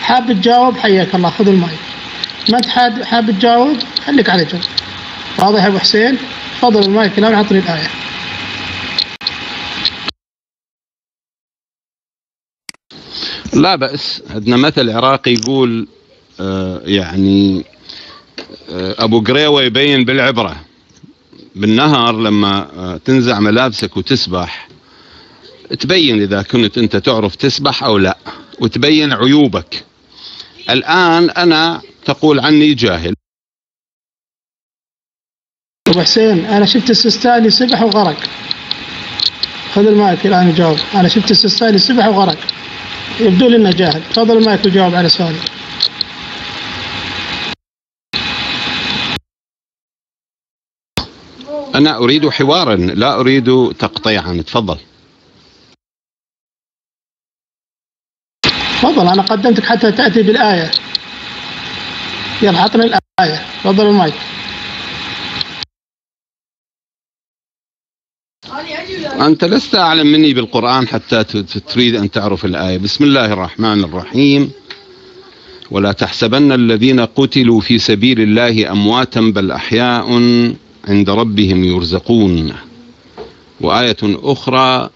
حاب تجاوب حياك الله، خذ المايك. ما انت حاب تجاوب خليك على جنب. واضح يا ابو حسين؟ تفضل المايك الان، عطني الايه. لا بأس. عندنا مثل عراقي يقول يعني أبو قريوة يبين بالعبرة. بالنهر لما تنزع ملابسك وتسبح تبين إذا كنت أنت تعرف تسبح أو لا، وتبين عيوبك. الآن أنا تقول عني جاهل. أبو حسين أنا شفت السستاني سبح وغرق. خذ المايك الآن وجاوب. أنا شفت السستاني سبح وغرق، يبدو لي إنه جاهل. تفضل المايك وجاوب على سؤالي. أنا أريد حوارا لا أريد تقطيعا. تفضل. تفضل، أنا قدمتك حتى تأتي بالآية. يلا عطنا الآية. تفضل المايك. أنت لست أعلم مني بالقرآن حتى تريد أن تعرف الآية. بسم الله الرحمن الرحيم. ولا تحسبن الذين قتلوا في سبيل الله أمواتا بل أحياء عند ربهم يرزقون. وآية أخرى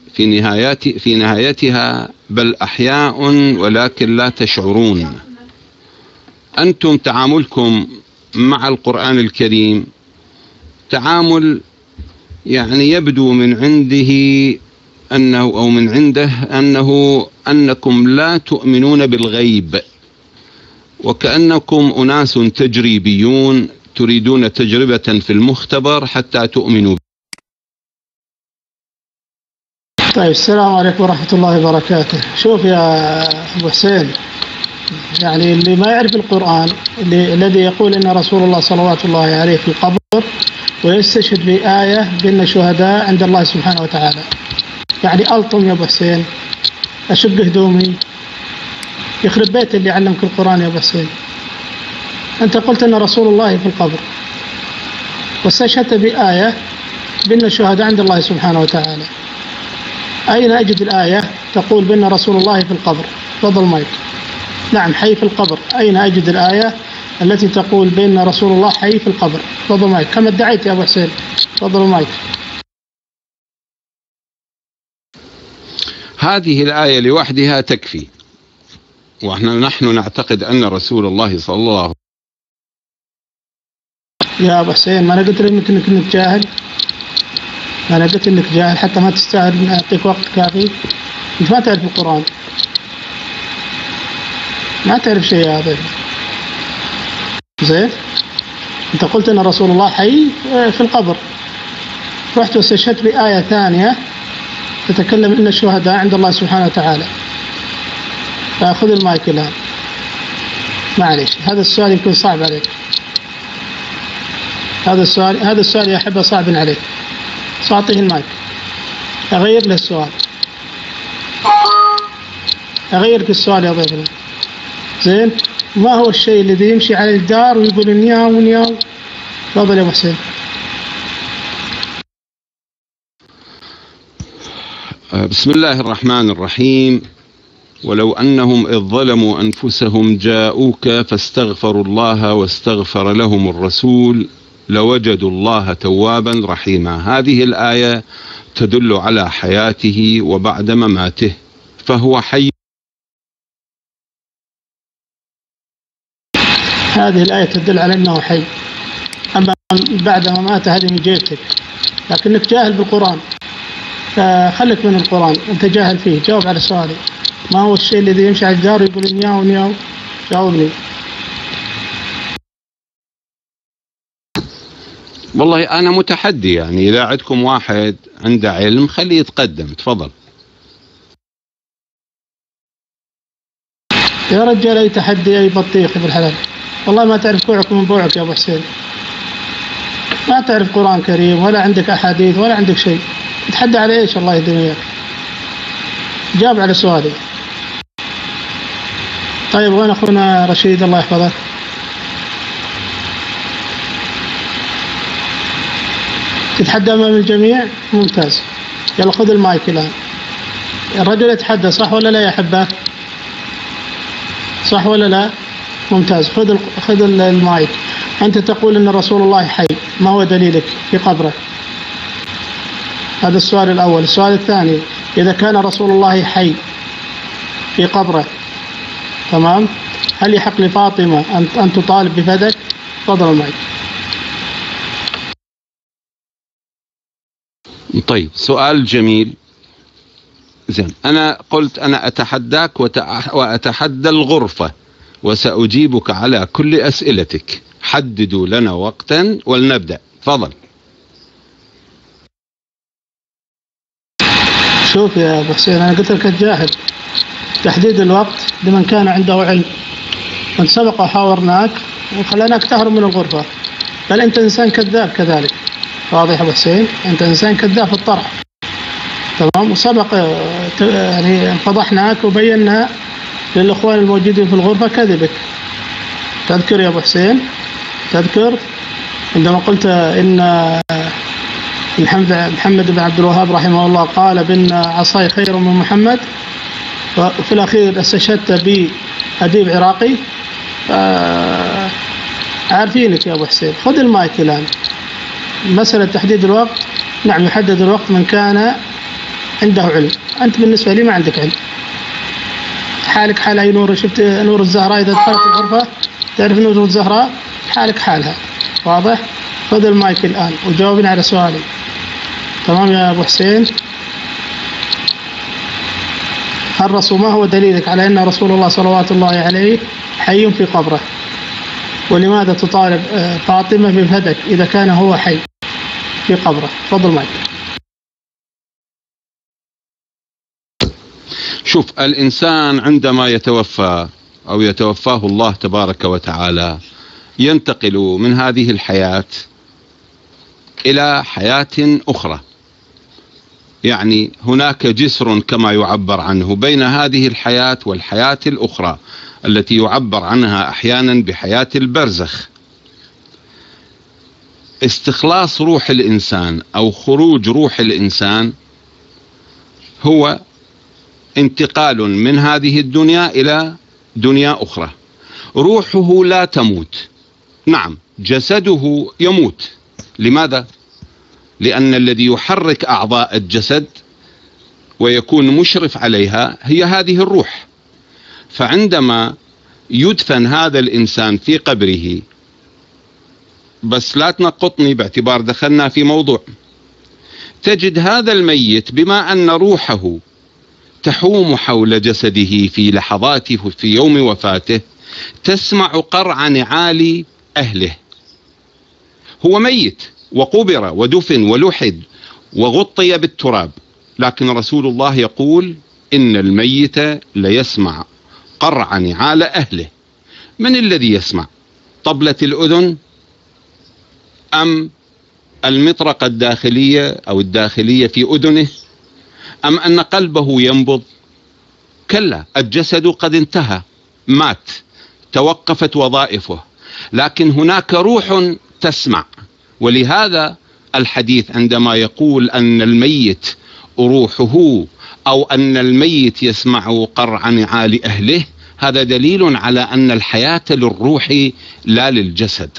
في نهايتها بل أحياء ولكن لا تشعرون. أنتم تعاملكم مع القرآن الكريم تعامل يعني يبدو من عنده أنكم لا تؤمنون بالغيب، وكأنكم أناس تجريبيون تريدون تجربة في المختبر حتى تؤمنوا. طيب السلام عليكم ورحمة الله وبركاته. شوف يا أبو حسين، يعني اللي ما يعرف القرآن الذي يقول إن رسول الله صلوات الله عليه في القبر ويستشهد بآية بأن شهداء عند الله سبحانه وتعالى، يعني ألطم يا أبو حسين، أشق هدومي، يخرب بيت اللي علمك القرآن يا أبو حسين. أنت قلت أن رسول الله في القبر واستشهدت بآية بأن الشهداء عند الله سبحانه وتعالى. أين أجد الآية تقول بأن رسول الله في القبر؟ تفضل مايك. نعم حي في القبر. أين أجد الآية التي تقول بأن رسول الله حي في القبر؟ تفضل مايك كما ادعيت يا أبو حسين. تفضل مايك. هذه الآية لوحدها تكفي، ونحن نعتقد أن رسول الله صلى الله عليه وسلم. يا أبو حسين ما أنا قلت لك إنك جاهل؟ أنا قلت إنك جاهل حتى ما تستاهل إن أعطيك وقت كافي. أنت ما تعرف القرآن، ما تعرف شيء يا هذا. زين، أنت قلت إن رسول الله حي في القبر، رحت واستشهدت بآية ثانية تتكلم إن الشهداء عند الله سبحانه وتعالى. فأخذ المايك الآن. معليش هذا السؤال يكون صعب عليك. هذا السؤال يا أحبة صعب عليك، سأعطيه المايك. أغير له السؤال، أغيرك السؤال يا ضيفنا. زين، ما هو الشيء الذي يمشي على الجدار ويقول نياو نياو؟ تفضل يا أبو حسين. بسم الله الرحمن الرحيم. ولو أنهم إذ ظلموا أنفسهم جاءوك فاستغفروا الله واستغفر لهم الرسول لوجدوا الله توابا رحيما. هذه الآية تدل على حياته وبعد مماته، فهو حي. هذه الآية تدل على أنه حي، أما بعد مماته هذه من جيبتك، لكنك جاهل بالقرآن، فخلك من القرآن، أنت جاهل فيه. جاوب على سؤالي، ما هو الشيء الذي يمشي على الجدار ويقول نياو نياو؟ جاوبني. والله أنا متحدي، يعني إذا عندكم واحد عنده علم خليه يتقدم. تفضل يا رجال. أي تحدي أي بطيخ بالحلال. والله ما تعرف كوعك من بوعك يا أبو حسين، ما تعرف قرآن كريم ولا عندك أحاديث ولا عندك شيء. تتحدى على إيش؟ الله يهديك إياك. جاوب على سؤالي. طيب وين أخونا رشيد الله يحفظه؟ تتحدى أمام الجميع؟ ممتاز. يلا خذ المايك الآن. الرجل يتحدى صح ولا لا يا أحبة؟ صح ولا لا؟ ممتاز. خذ المايك. أنت تقول أن رسول الله حي، ما هو دليلك في قبره؟ هذا السؤال الأول. السؤال الثاني، إذا كان رسول الله حي في قبره، تمام، هل يحق لفاطمة أن تطالب بفدك؟ تفضل المايك. طيب، سؤال جميل. زين، أنا قلت أنا أتحداك وأتحدى الغرفة، وسأجيبك على كل أسئلتك. حددوا لنا وقتا ولنبدأ. تفضل. شوف يا أبو حسين، أنا قلت لك الجاهل. تحديد الوقت لمن كان عنده علم. من سبق وحاورناك وخلناك تهرب من الغرفة، بل أنت إنسان كذاب كذلك. واضح يا أبو حسين؟ أنت إنسان كذاب في الطرح، تمام. وسبق يعني فضحناك وبينا للإخوان الموجودين في الغرفة كذبك. تذكر يا أبو حسين؟ تذكر عندما قلت إن محمد بن عبد الوهاب رحمه الله قال بأن عصاي خير من محمد، وفي الأخير استشهدت بأديب عراقي. عارفينك يا أبو حسين. خذ المايك الآن. مسألة تحديد الوقت، نعم، يحدد الوقت من كان عنده علم. أنت بالنسبة لي ما عندك علم. حالك حال أي نور. شفت نور الزهراء إذا دخلت الغرفة؟ تعرف نور الزهراء؟ حالك حالها. واضح؟ خذ المايك الآن وجاوبني على سؤالي. تمام يا أبو حسين؟ ما هو دليلك على أن رسول الله صلوات الله عليه حي في قبره؟ ولماذا تطالب فاطمة بفدك إذا كان هو حي في قبره؟ تفضل معك. شوف، الإنسان عندما يتوفى أو يتوفاه الله تبارك وتعالى ينتقل من هذه الحياة إلى حياة أخرى. يعني هناك جسر كما يعبر عنه بين هذه الحياة والحياة الأخرى التي يعبر عنها أحيانا بحياة البرزخ. استخلاص روح الإنسان أو خروج روح الإنسان هو انتقال من هذه الدنيا إلى دنيا أخرى. روحه لا تموت، نعم، جسده يموت. لماذا؟ لأن الذي يحرك أعضاء الجسد ويكون مشرف عليها هي هذه الروح. فعندما يدفن هذا الإنسان في قبره، بس لا تنقطني باعتبار دخلنا في موضوع، تجد هذا الميت بما أن روحه تحوم حول جسده في لحظاته في يوم وفاته، تسمع قرع نعال أهله. هو ميت وقبر ودفن ولحد وغطي بالتراب، لكن رسول الله يقول إن الميت ليسمع قرع نعال أهله. من الذي يسمع؟ طبلة الأذن أم المطرقة الداخلية أو الداخلية في أذنه أم أن قلبه ينبض؟ كلا، الجسد قد انتهى، مات، توقفت وظائفه، لكن هناك روح تسمع. ولهذا الحديث عندما يقول أن الميت روحه أو أن الميت يسمع قرع نعال أهله، هذا دليل على أن الحياة للروح لا للجسد.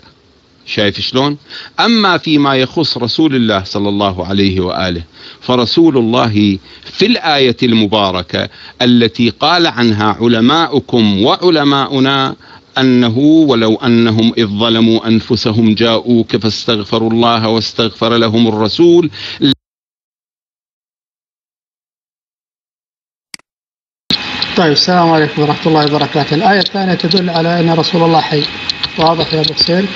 شايف شلون؟ أما فيما يخص رسول الله صلى الله عليه وآله، فرسول الله في الآية المباركة التي قال عنها علماؤكم وعلماؤنا أنه ولو أنهم إذ ظلموا أنفسهم جاءوك فاستغفروا الله واستغفر لهم الرسول. طيب، السلام عليكم ورحمة الله وبركاته. الآية الثانية تدل على أن رسول الله حي. واضح يا أبو حسين؟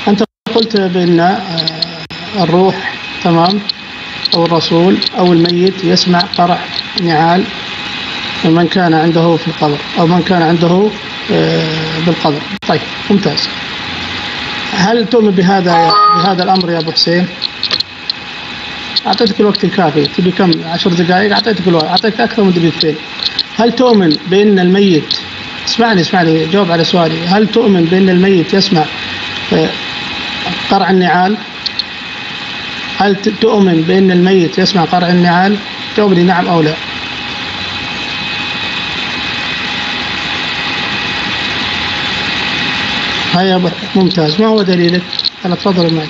أنت قلت بأن الروح، تمام، أو الرسول أو الميت يسمع قرع نعال من كان عنده في القبر أو من كان عنده بالقبر. طيب، ممتاز. هل تؤمن بهذا الأمر يا أبو حسين؟ أعطيتك الوقت الكافي. تبي كم؟ 10 دقائق. أعطيتك الوقت، أعطيتك أكثر من دقيقتين. هل تؤمن بأن الميت، اسمعني جاوب على سؤالي، هل تؤمن بأن الميت يسمع قرع النعال؟ هل تؤمن بأن الميت يسمع قرع النعال؟ جاوب لي نعم أو لا. هيا ممتاز. ما هو دليلك؟ أنا تفضل معي.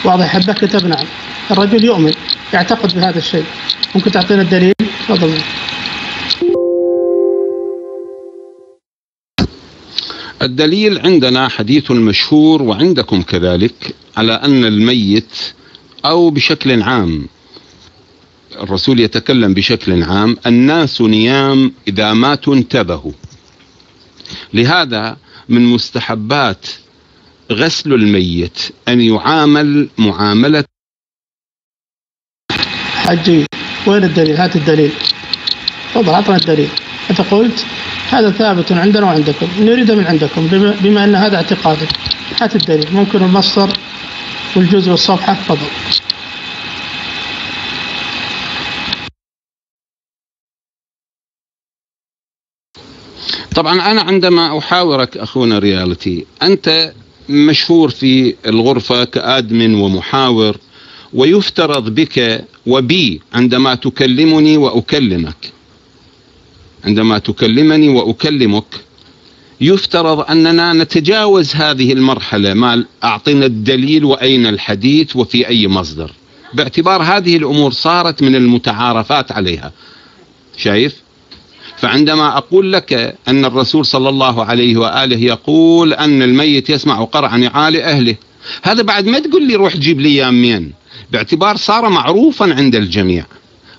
واضح. حبك كتب نعم. الرجل يؤمن يعتقد بهذا الشيء. ممكن تعطينا الدليل؟ تفضل معي. الدليل عندنا حديث مشهور وعندكم كذلك على أن الميت أو بشكل عام، الرسول يتكلم بشكل عام: الناس نيام إذا ماتوا انتبهوا. لهذا من مستحبات غسل الميت أن يعامل معاملة. حجي وين الدليل؟ هات الدليل. تفضل أعطنا الدليل. أنت قلت هذا ثابت عندنا وعندكم، نريده من عندكم بما أن هذا اعتقادك. هات الدليل. ممكن المصدر والجزء والصفحة. تفضل. طبعا أنا عندما أحاورك أخونا ريالتي، أنت مشهور في الغرفة كآدمن ومحاور، ويفترض بك وبي عندما تكلمني وأكلمك، عندما تكلمني وأكلمك يفترض أننا نتجاوز هذه المرحلة، ما أعطينا الدليل وأين الحديث وفي أي مصدر، باعتبار هذه الأمور صارت من المتعارفات عليها. شايف؟ فعندما أقول لك أن الرسول صلى الله عليه وآله يقول أن الميت يسمع قرع نعال أهله، هذا بعد ما تقول لي روح جيب لي يامين، باعتبار صار معروفا عند الجميع.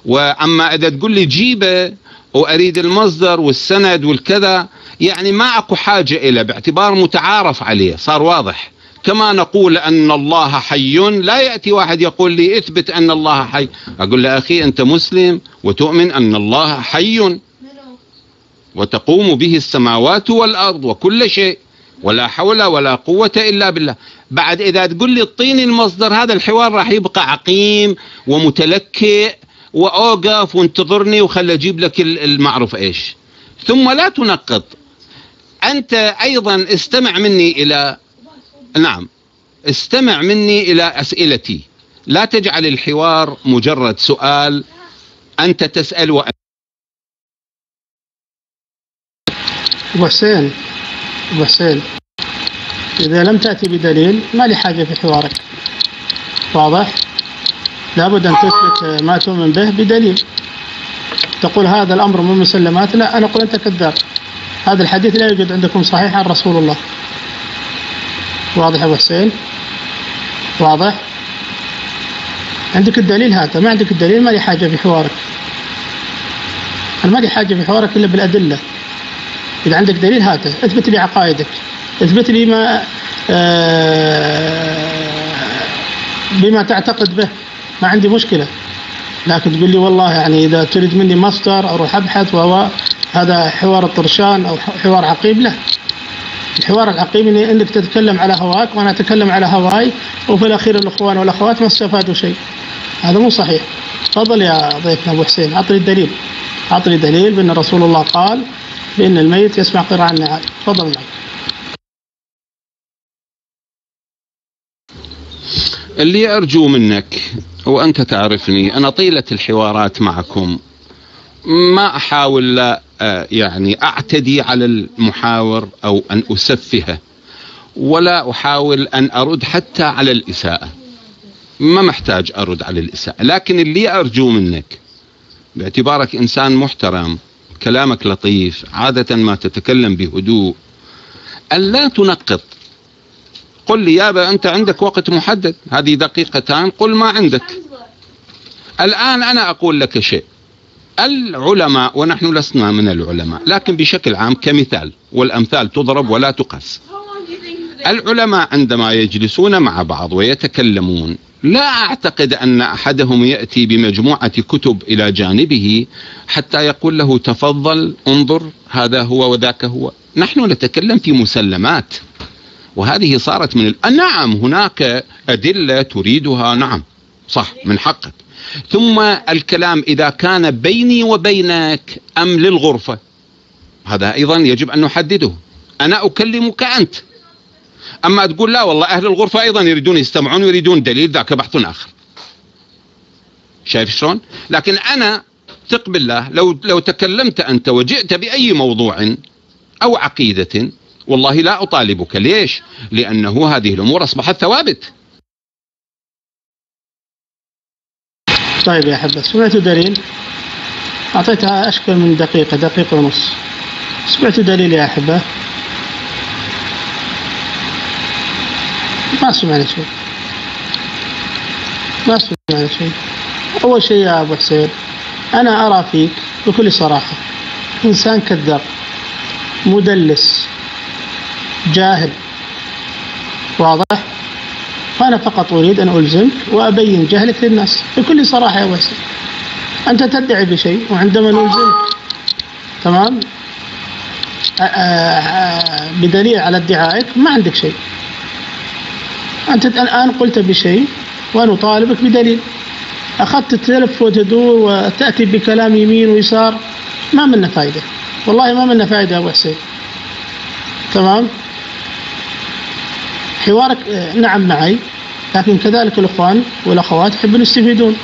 وأما إذا تقول لي جيبه وأريد المصدر والسند والكذا، يعني ما أكو حاجة إلى، باعتبار متعارف عليه صار واضح. كما نقول أن الله حي، لا يأتي واحد يقول لي اثبت أن الله حي، أقول له أخي أنت مسلم وتؤمن أن الله حي وتقوم به السماوات والأرض وكل شيء، ولا حول ولا قوة إلا بالله. بعد إذا تقول لي اعطيني المصدر، هذا الحوار راح يبقى عقيم ومتلكئ، وأوقف وانتظرني وخلي أجيب لك المعروف إيش. ثم لا تنقض. أنت أيضا استمع مني إلى، نعم، استمع مني إلى أسئلتي. لا تجعل الحوار مجرد سؤال أنت تسأل أبو حسين، أبو حسين، إذا لم تأتي بدليل ما لي حاجة في حوارك. واضح؟ لابد أن تثبت ما تؤمن به بدليل. تقول هذا الأمر من مسلمات، لا، أنا أقول أنت كذاب. هذا الحديث لا يوجد عندكم صحيح عن رسول الله. واضح يا أبو حسين؟ واضح؟ عندك الدليل هاته، ما عندك الدليل ما لي حاجة في حوارك. أنا ما لي حاجة في حوارك إلا بالأدلة. إذا عندك دليل هاته، اثبت لي عقائدك، اثبت لي بما تعتقد به، ما عندي مشكلة. لكن تقول لي والله يعني إذا تريد مني مصدر أروح أبحث هذا حوار الطرشان أو حوار عقيم. لا، الحوار العقيم إنك تتكلم على هواك وأنا أتكلم على هواي، وفي الأخير الأخوان والأخوات ما استفادوا شيء. هذا مو صحيح. تفضل يا ضيفنا أبو حسين، أعطني الدليل. أعطني دليل بأن رسول الله قال بأن الميت يسمع قراءة النعال. تفضل معي. اللي أرجو منك، وأنت تعرفني أنا طيلة الحوارات معكم ما أحاول لا يعني أعتدي على المحاور أو أن أسفهه، ولا أحاول أن أرد حتى على الإساءة. ما محتاج أرد على الإساءة، لكن اللي أرجو منك باعتبارك إنسان محترم، كلامك لطيف، عادة ما تتكلم بهدوء، ألا تنقط. قل لي يابا أنت عندك وقت محدد، هذه دقيقتان، قل ما عندك. الآن أنا أقول لك شيء. العلماء، ونحن لسنا من العلماء لكن بشكل عام كمثال، والأمثال تضرب ولا تقاس، العلماء عندما يجلسون مع بعض ويتكلمون، لا أعتقد أن أحدهم يأتي بمجموعة كتب إلى جانبه حتى يقول له تفضل انظر هذا هو وذاك هو. نحن نتكلم في مسلمات، وهذه صارت من نعم هناك أدلة تريدها، نعم صح من حقك. ثم الكلام إذا كان بيني وبينك أم للغرفة، هذا أيضا يجب أن نحدده. أنا أكلمك أنت، أما تقول لا والله أهل الغرفة أيضا يريدون يستمعون ويريدون دليل، ذاك بحث آخر. شايف شلون؟ لكن أنا ثق بالله لو تكلمت أنت وجئت بأي موضوع أو عقيدة والله لا أطالبك. ليش؟ لأنه هذه الأمور أصبحت ثوابت. طيب يا حبة، سمعت دليل؟ أعطيتها أشكال من دقيقة، دقيقة ونص. سمعت دليل يا أحبة؟ ما سمعنا شيء، ما سمعنا شيء. أول شيء يا أبو حسين، أنا أرى فيك بكل صراحة إنسان كذاب، مدلس، جاهل، واضح؟ فأنا فقط أريد أن ألزمك وأبين جهلك للناس بكل صراحة يا أبو حسين. أنت تدعي بشيء وعندما نلزمك تمام بدليل على ادعائك ما عندك شيء. أنت الآن قلت بشيء ونطالبك بدليل، أخذت تلف وتدور وتأتي بكلام يمين ويسار، ما منا فايدة، والله ما منا فايدة يا أبو حسين. تمام؟ حوارك نعم معي، لكن كذلك الأخوان والأخوات يحبون يستفيدون.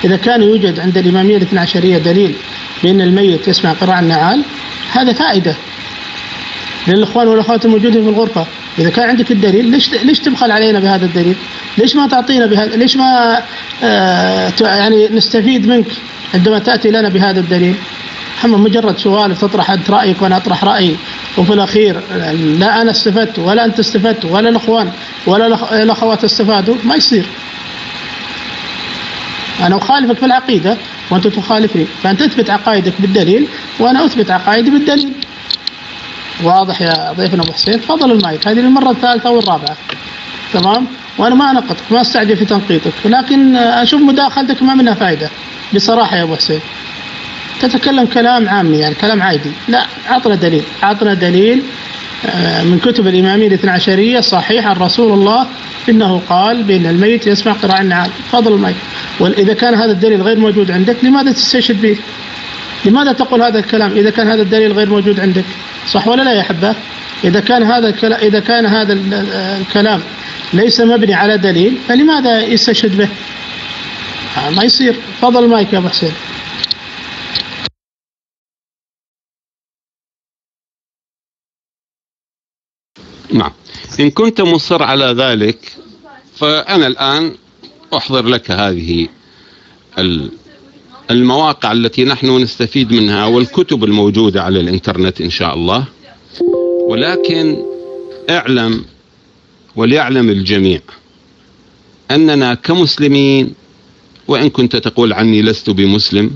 إذا كان يوجد عند الإمامية الاثنى عشرية دليل بأن الميت يسمع قراءة النعال، هذا فائدة للأخوان والأخوات الموجودين في الغرفة. إذا كان عندك الدليل، ليش تبخل علينا بهذا الدليل؟ ليش ما تعطينا بهذا؟ ليش ما يعني نستفيد منك عندما تأتي لنا بهذا الدليل؟ أما مجرد سؤال تطرح أنت رأيك وأنا أطرح رأيي، وفي الأخير لا أنا استفدت ولا أنت استفدت ولا الأخوان ولا الأخوات استفادوا، ما يصير. أنا أخالفك في العقيدة وأنت تخالفني، فأنت تثبت عقائدك بالدليل وأنا أثبت عقائدي بالدليل. واضح يا ضيفنا أبو حسين؟ تفضل المايك، هذه المرة الثالثة والرابعة. تمام؟ وأنا ما أنقطك، ما استعجل في تنقيطك، لكن أشوف مداخلتك ما منها فائدة بصراحة يا أبو حسين. تتكلم كلام عامي، يعني كلام عادي. لا، عطنا دليل، عطنا دليل من كتب الإمامية الاثنى عشرية صحيح عن رسول الله إنه قال بأن الميت يسمع قراءة النعال. تفضل المايك. وإذا كان هذا الدليل غير موجود عندك، لماذا تستشهد به؟ لماذا تقول هذا الكلام إذا كان هذا الدليل غير موجود عندك؟ صح ولا لا يا حبة؟ إذا كان هذا الكلام ليس مبني على دليل، فلماذا يستشهد به؟ ما يصير. تفضل المايك يا أبو حسين. نعم، إن كنت مصر على ذلك فأنا الآن أحضر لك هذه المواقع التي نحن نستفيد منها والكتب الموجودة على الإنترنت إن شاء الله. ولكن اعلم وليعلم الجميع أننا كمسلمين، وإن كنت تقول عني لست بمسلم،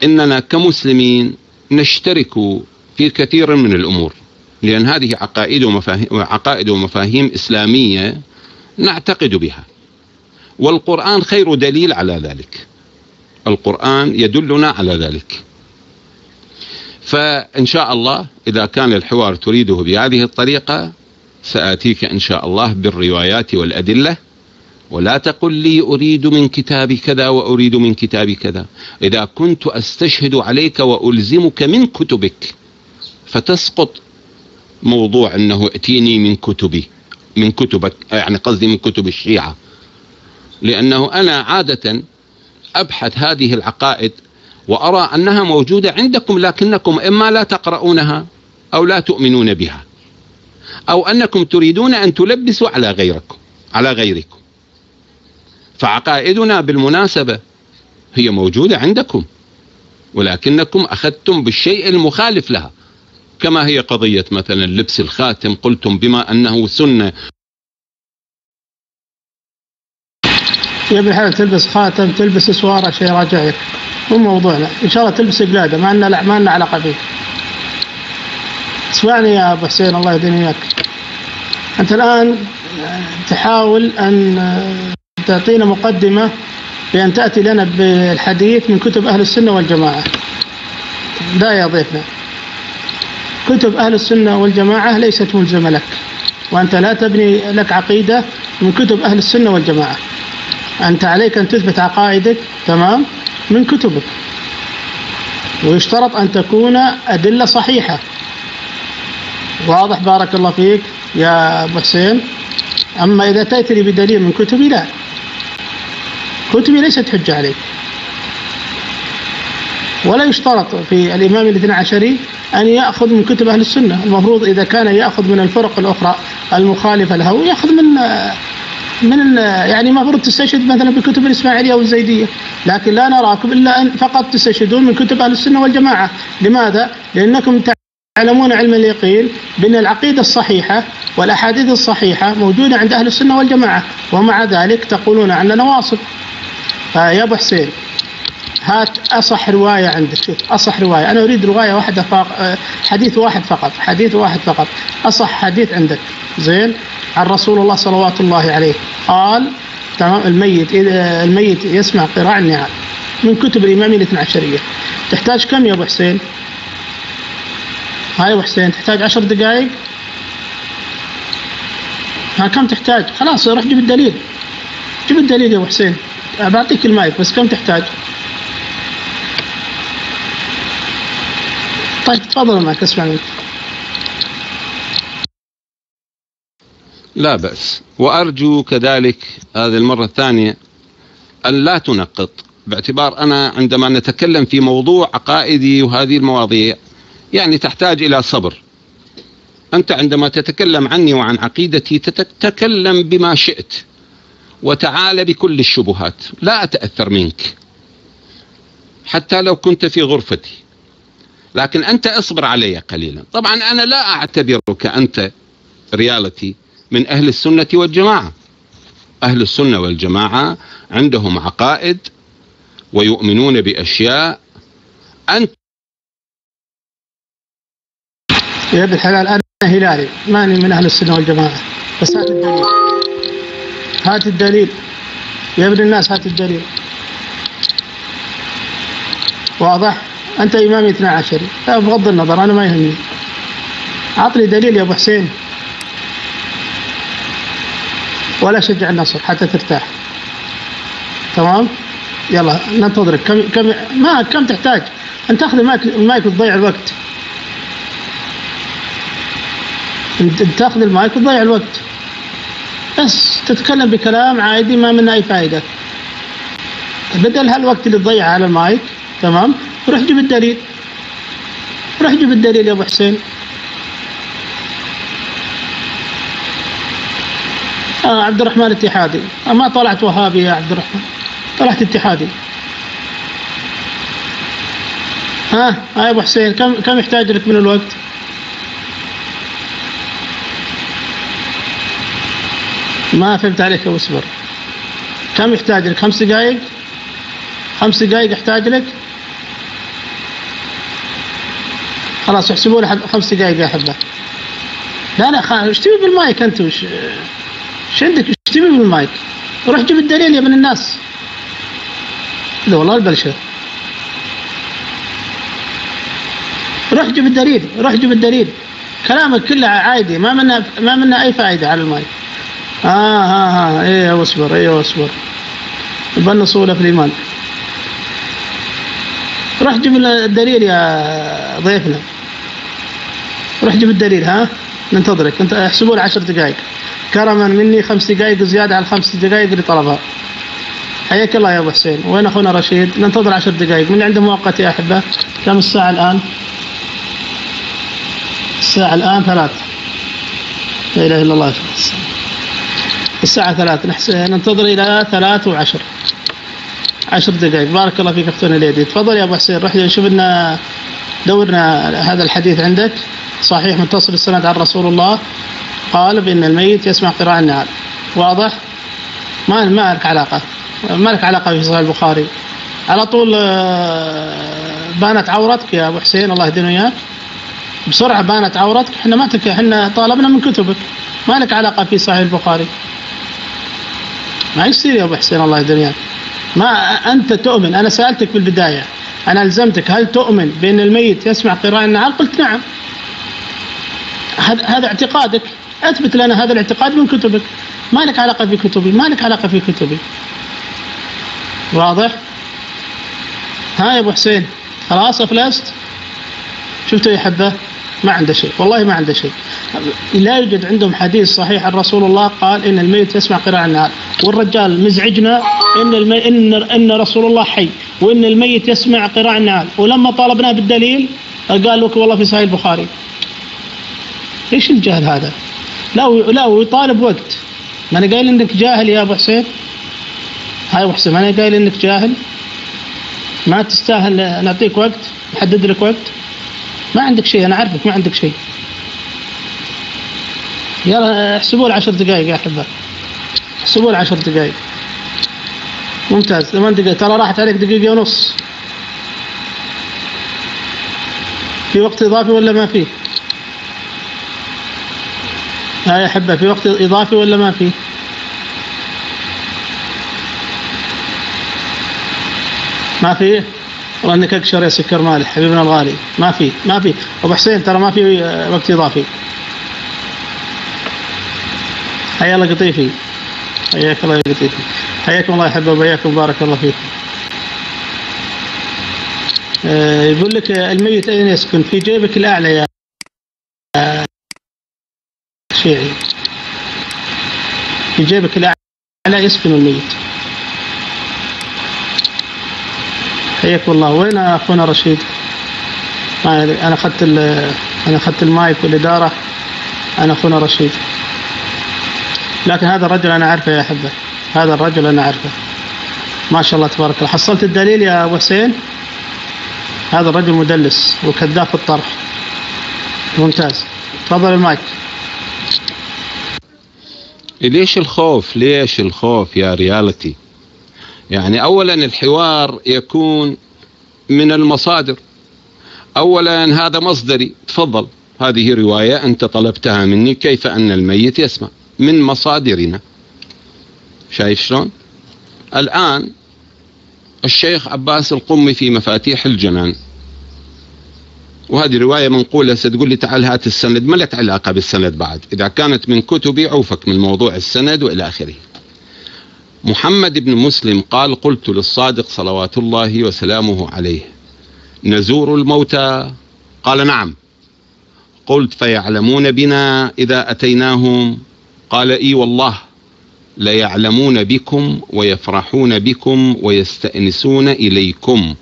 إننا كمسلمين نشترك في كثير من الأمور، لأن هذه عقائد ومفاهيم إسلامية نعتقد بها، والقرآن خير دليل على ذلك. القرآن يدلنا على ذلك. فإن شاء الله إذا كان الحوار تريده بهذه الطريقة سآتيك إن شاء الله بالروايات والأدلة، ولا تقل لي أريد من كتاب كذا وأريد من كتاب كذا. إذا كنت أستشهد عليك وألزمك من كتبك فتسقط موضوع أنه ائتيني من كتبك، يعني قصدي من كتب الشيعة، لأنه أنا عادة أبحث هذه العقائد وأرى أنها موجودة عندكم، لكنكم إما لا تقرؤونها أو لا تؤمنون بها، أو أنكم تريدون أن تلبسوا على غيركم. فعقائدنا بالمناسبة هي موجودة عندكم، ولكنكم أخذتم بالشيء المخالف لها، كما هي قضية مثلا لبس الخاتم، قلتم بما أنه سنة. يا ابن الحلال تلبس خاتم، تلبس سوارة، شيء راجع لك، مو موضوعنا. إن شاء الله تلبس قلادة، ما لنا علاقة فيك. اسمعني يا أبو حسين، الله يهديني إياك. أنت الآن تحاول أن تعطينا مقدمة بأن تأتي لنا بالحديث من كتب أهل السنة والجماعة. لا يا ضيفنا، كتب أهل السنة والجماعة ليست ملزمة لك، وأنت لا تبني لك عقيدة من كتب أهل السنة والجماعة. أنت عليك أن تثبت عقائدك تمام من كتبك، ويشترط أن تكون أدلة صحيحة. واضح؟ بارك الله فيك يا أبو حسين. أما إذا تأتي لي بدليل من كتبي، لا، كتبي ليست حجة عليك. ولا يشترط في الإمام الاثنى عشري أن يأخذ من كتب أهل السنة. المفروض إذا كان يأخذ من الفرق الأخرى المخالفة له يأخذ من يعني المفروض تستشهد مثلا بكتب الإسماعيلية والزيدية، لكن لا نراكم إلا أن فقط تستشهدون من كتب أهل السنة والجماعة. لماذا؟ لأنكم تعلمون علم اليقين بأن العقيدة الصحيحة والأحاديث الصحيحة موجودة عند أهل السنة والجماعة، ومع ذلك تقولون عننا واصل. فيا أبو حسين هات أصح رواية عندك، شوف أصح رواية، أنا أريد رواية واحدة حديث واحد فقط، حديث واحد فقط، أصح حديث عندك زين عن رسول الله صلوات الله عليه قال تمام الميت يسمع قراءة النعال من كتب الإمامية الاثنى عشرية. تحتاج كم يا أبو حسين؟ هاي أبو حسين تحتاج 10 دقائق. ها كم تحتاج؟ خلاص روح جيب الدليل، جيب الدليل يا أبو حسين، بعطيك المايك بس كم تحتاج؟ طيب تفضل معك اسمع منك. لا بأس، وأرجو كذلك هذه المرة الثانية أن لا تنقط، باعتبار أنا عندما نتكلم في موضوع عقائدي وهذه المواضيع يعني تحتاج إلى صبر. أنت عندما تتكلم عني وعن عقيدتي تتكلم بما شئت وتعال بكل الشبهات، لا أتأثر منك حتى لو كنت في غرفتي، لكن أنت اصبر علي قليلا. طبعا أنا لا أعتبرك أنت ريالتي من أهل السنة والجماعة. أهل السنة والجماعة عندهم عقائد ويؤمنون بأشياء أنت يا ابن الحلال أنا هلالي ماني من أهل السنة والجماعة، بس هات الدليل، هات الدليل يا ابن الناس، هات الدليل. واضح؟ أنت إمامي 12 بغض النظر أنا ما يهمني، أعطني دليل يا أبو حسين ولا شجع النصر حتى ترتاح. تمام؟ يلا ننتظرك. كم تحتاج؟ أنت تأخذ المايك وتضيع الوقت، أنت تأخذ المايك وتضيع الوقت، بس تتكلم بكلام عادي ما منه أي فائدة، بدل هالوقت اللي تضيعه على المايك. تمام؟ روح جيب الدليل، روح جيب الدليل يا أبو حسين. عبد الرحمن اتحادي، ما طلعت وهابي يا عبد الرحمن، طلعت اتحادي. ها يا أبو حسين كم يحتاج لك من الوقت؟ ما فهمت عليك يا أصبر. كم يحتاج لك؟ 5 دقائق؟ 5 دقائق يحتاج لك؟ خلاص احسبوا لي 5 دقائق يا حبة. لا ايش تبي بالمايك انت؟ وش عندك؟ ايش تبي بالمايك؟ روح جيب الدليل يا ابن الناس. لا والله البلشة، روح جيب الدليل، روح جيب الدليل. كلامك كله عادي ما منا اي فائدة على المايك. ايه اصبر، ايه اصبر، يبقى صولة في الإيمان. روح جيب الدليل يا ضيفنا، روح جيب الدليل. ننتظرك. انت احسبوا لي 10 دقائق كرما مني، 5 دقائق زيادة على 5 دقائق اللي طلبها. حياك الله يا ابو حسين. وين اخونا رشيد؟ ننتظر 10 دقائق. من عنده مؤقت يا احبه؟ كم الساعة الآن؟ الساعة الآن 3. لا اله الا الله. الساعة 3 ننتظر إلى 3 و10 10 دقائق. بارك الله فيك أختنا اليدي. تفضل يا أبو حسين، روح شوف لنا دورنا هذا الحديث عندك صحيح متصل السند عن رسول الله قال بأن الميت يسمع قراءة النعال. واضح؟ ما لك علاقة، ما لك علاقة في صحيح البخاري. على طول بانت عورتك يا أبو حسين، الله يهدينا وياك. بسرعة بانت عورتك، احنا طالبنا من كتبك، ما لك علاقة في صحيح البخاري. ما يصير يا أبو حسين الله يهدينا. ما أنت تؤمن، أنا سألتك في البداية، أنا ألزمتك هل تؤمن بأن الميت يسمع قراءة النعال؟ قلت نعم. هذا اعتقادك، أثبت لنا هذا الاعتقاد من كتبك. ما لك علاقة في كتبي، ما لك علاقة في كتبي. واضح؟ يا أبو حسين خلاص أفلست؟ شفتوا يا حبة؟ ما عنده شيء، والله ما عنده شيء. لا يوجد عندهم حديث صحيح عن رسول الله قال إن الميت يسمع قراءة النعال. والرجال مزعجنا إن رسول الله حي وإن الميت يسمع قراءة النعال، ولما طالبناه بالدليل قال لك والله في صحيح البخاري. ايش الجهل هذا؟ لا ويطالب وقت. ما انا قايل انك جاهل يا ابو حسين. هاي ابو حسين، انا قايل انك جاهل ما تستاهل نعطيك وقت، نحدد لك وقت. ما عندك شيء، انا عارفك ما عندك شيء. يلا احسبوا له 10 دقائق يا احبه، احسبوا له 10 دقائق. ممتاز. 8 دقائق، ترى راحت عليك دقيقة ونص. في وقت اضافي ولا ما فيه؟ يا احبه في وقت اضافي ولا ما فيه؟ ما فيه؟ والله انك اكشر يا سكر مالح حبيبنا الغالي. ما في ابو حسين، ترى ما في وقت اضافي. حيا الله قطيفي، حياك الله يا قطيفي، حياكم الله يا احبه وبياكم، بارك الله فيكم. يقول لك الميت اين يسكن؟ في جيبك الاعلى يا شيعي، في جيبك الاعلى يسكن الميت. حياكم الله. وين اخونا رشيد؟ انا اخذت المايك والاداره. انا اخونا رشيد، لكن هذا الرجل انا عارفه يا احبه، هذا الرجل انا عارفه ما شاء الله تبارك الله. حصلت الدليل يا ابو حسين؟ هذا الرجل مدلس وكذاب في الطرح. ممتاز، تفضل المايك. ليش الخوف يا ريالتي؟ يعني أولا الحوار يكون من المصادر. أولا هذا مصدري، تفضل هذه رواية أنت طلبتها مني، كيف أن الميت يسمع من مصادرنا. شايف شلون؟ الآن الشيخ عباس القمي في مفاتيح الجنان، وهذه رواية منقولة. ستقول لي تعال هات السند، ما لك علاقة بالسند بعد، إذا كانت من كتبي عوفك من موضوع السند وإلى آخره. محمد بن مسلم قال: قلت للصادق صلوات الله وسلامه عليه: نزور الموتى؟ قال: نعم. قلت: فيعلمون بنا إذا أتيناهم؟ قال: إي والله ليعلمون بكم ويفرحون بكم ويستأنسون إليكم.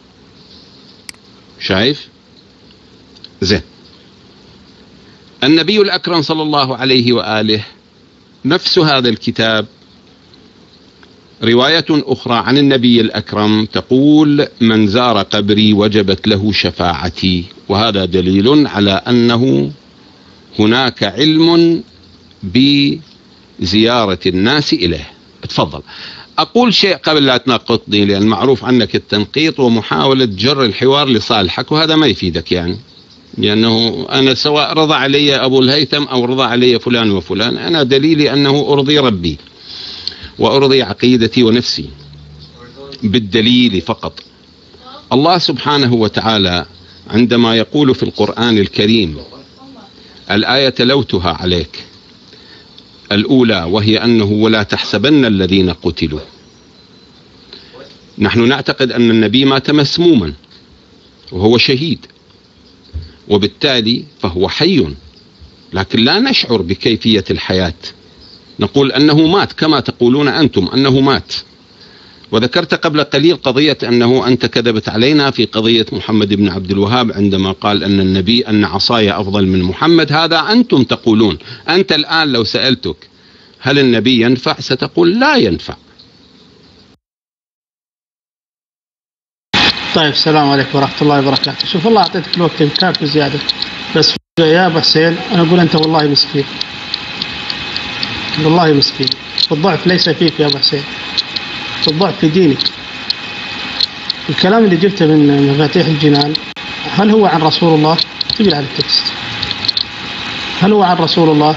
شايف؟ زين. النبي الأكرم صلى الله عليه وآله نفس هذا الكتاب رواية أخرى عن النبي الأكرم تقول: من زار قبري وجبت له شفاعتي. وهذا دليل على أنه هناك علم بزيارة الناس إليه. تفضل. أقول شيء قبل لا تناقضني، لأن معروف عنك التنقيط ومحاولة جر الحوار لصالحك، وهذا ما يفيدك يعني، لأنه أنا سواء رضى علي أبو الهيثم أو رضى علي فلان وفلان، أنا دليلي أنه أرضي ربي وأرضي عقيدتي ونفسي بالدليل فقط. الله سبحانه وتعالى عندما يقول في القرآن الكريم، الآية تلوتها عليك الأولى، وهي أنه ولا تحسبن الذين قتلوا. نحن نعتقد أن النبي مات مسموما وهو شهيد، وبالتالي فهو حي، لكن لا نشعر بكيفية الحياة. نقول أنه مات كما تقولون أنتم أنه مات. وذكرت قبل قليل قضية أنه أنت كذبت علينا في قضية محمد بن عبد الوهاب عندما قال أن النبي أن عصاي أفضل من محمد. هذا أنتم تقولون. أنت الآن لو سألتك هل النبي ينفع ستقول لا ينفع. طيب، السلام عليكم ورحمة الله وبركاته. شوف الله أعطيتك الوقت الكافي زيادة، بس يا أبو حسين أنا أقول أنت والله مسكين، والله مسكين. الضعف ليس فيك يا أبو حسين، الضعف في دينك. الكلام اللي جبته من مفاتيح الجنان هل هو عن رسول الله؟ تبي على التكست، هل هو عن رسول الله؟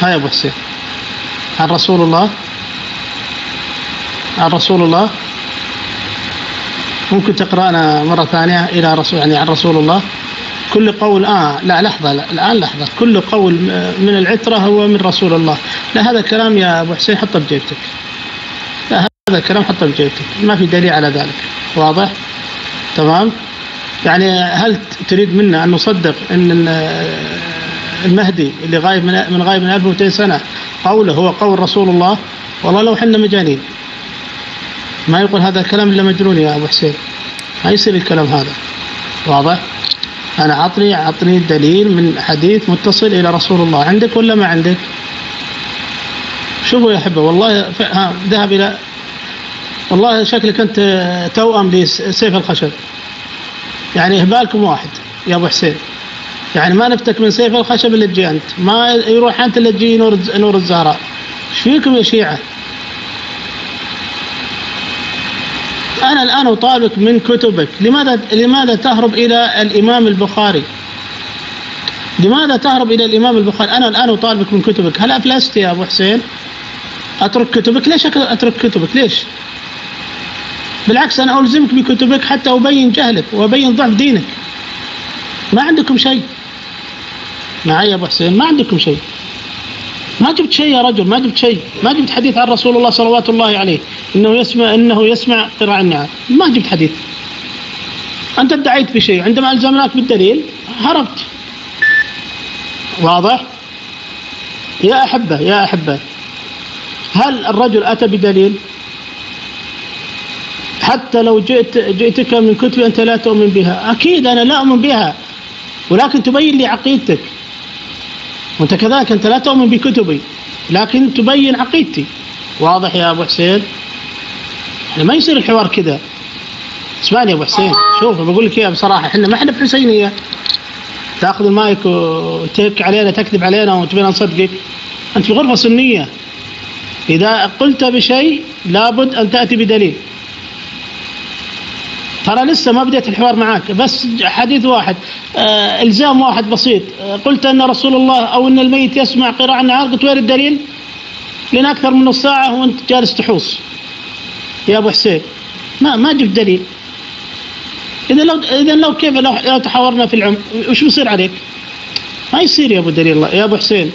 ها يا أبو حسين، عن رسول الله؟ عن رسول الله؟ ممكن تقرأنا مرة ثانية إلى رسول، يعني عن رسول الله؟ كل قول لا لحظة، لا الآن لحظة. كل قول من العترة هو من رسول الله. لا، هذا كلام يا أبو حسين حطه بجيبتك، لا هذا كلام حطه بجيبتك، ما في دليل على ذلك. واضح؟ تمام؟ يعني هل تريد منا أن نصدق أن المهدي اللي غايب من 1200 سنة قوله هو قول رسول الله؟ والله لو حنا مجانين ما يقول هذا الكلام إلا مجنون يا أبو حسين، ما يصير الكلام هذا. واضح؟ أنا عطني دليل من حديث متصل إلى رسول الله، عندك ولا ما عندك؟ شوفوا يا أحبة، والله ذهب إلى، والله شكلك أنت توأم لسيف الخشب، يعني إهبالكم واحد يا أبو حسين، يعني ما نفتك من سيف الخشب اللي تجي أنت، ما يروح أنت اللي تجي نور الزهراء. إيش فيكم يا شيعة؟ أنا الآن أطالبك من كتبك، لماذا تهرب إلى الإمام البخاري؟ لماذا تهرب إلى الإمام البخاري؟ أنا الآن أطالبك من كتبك، هل أفلست يا أبو حسين؟ أترك كتبك؟ ليش أترك كتبك؟ ليش؟ بالعكس أنا ألزمك بكتبك حتى أبين جهلك وأبين ضعف دينك. ما عندكم شيء معي يا أبو حسين، ما عندكم شيء، ما جبت شيء يا رجل، ما جبت شيء، ما جبت حديث عن رسول الله صلوات الله عليه إنه يسمع قراء النعم، ما جبت حديث. أنت ادعيت بشيء، عندما ألزمناك بالدليل هربت. واضح؟ يا أحبة، هل الرجل أتى بدليل؟ حتى لو جئتك من كتب أنت لا تؤمن بها، أكيد أنا لا أؤمن بها، ولكن تبين لي عقيدتك، وأنت كذلك أنت لا تؤمن بكتبي لكن تبين عقيدتي. واضح يا أبو حسين؟ يعني ما يصير الحوار كذا. اسمعني يا أبو حسين، شوف بقول لك إياها بصراحة، إحنا ما إحنا بحسينية تأخذ المايك وتك علينا تكذب علينا وتبينا نصدقك. أنت في غرفة سنية، إذا قلت بشيء لابد أن تأتي بدليل. ترى لسه ما بديت الحوار معاك، بس حديث واحد، إلزام واحد بسيط، قلت أن رسول الله أو أن الميت يسمع قراءة النهار، قلت وين الدليل؟ لين أكثر من نص ساعة وأنت جالس تحوص يا أبو حسين، ما جبت دليل. إذا لو كيف لو تحاورنا في العمق وش بيصير عليك؟ ما يصير يا أبو دليل الله يا أبو حسين.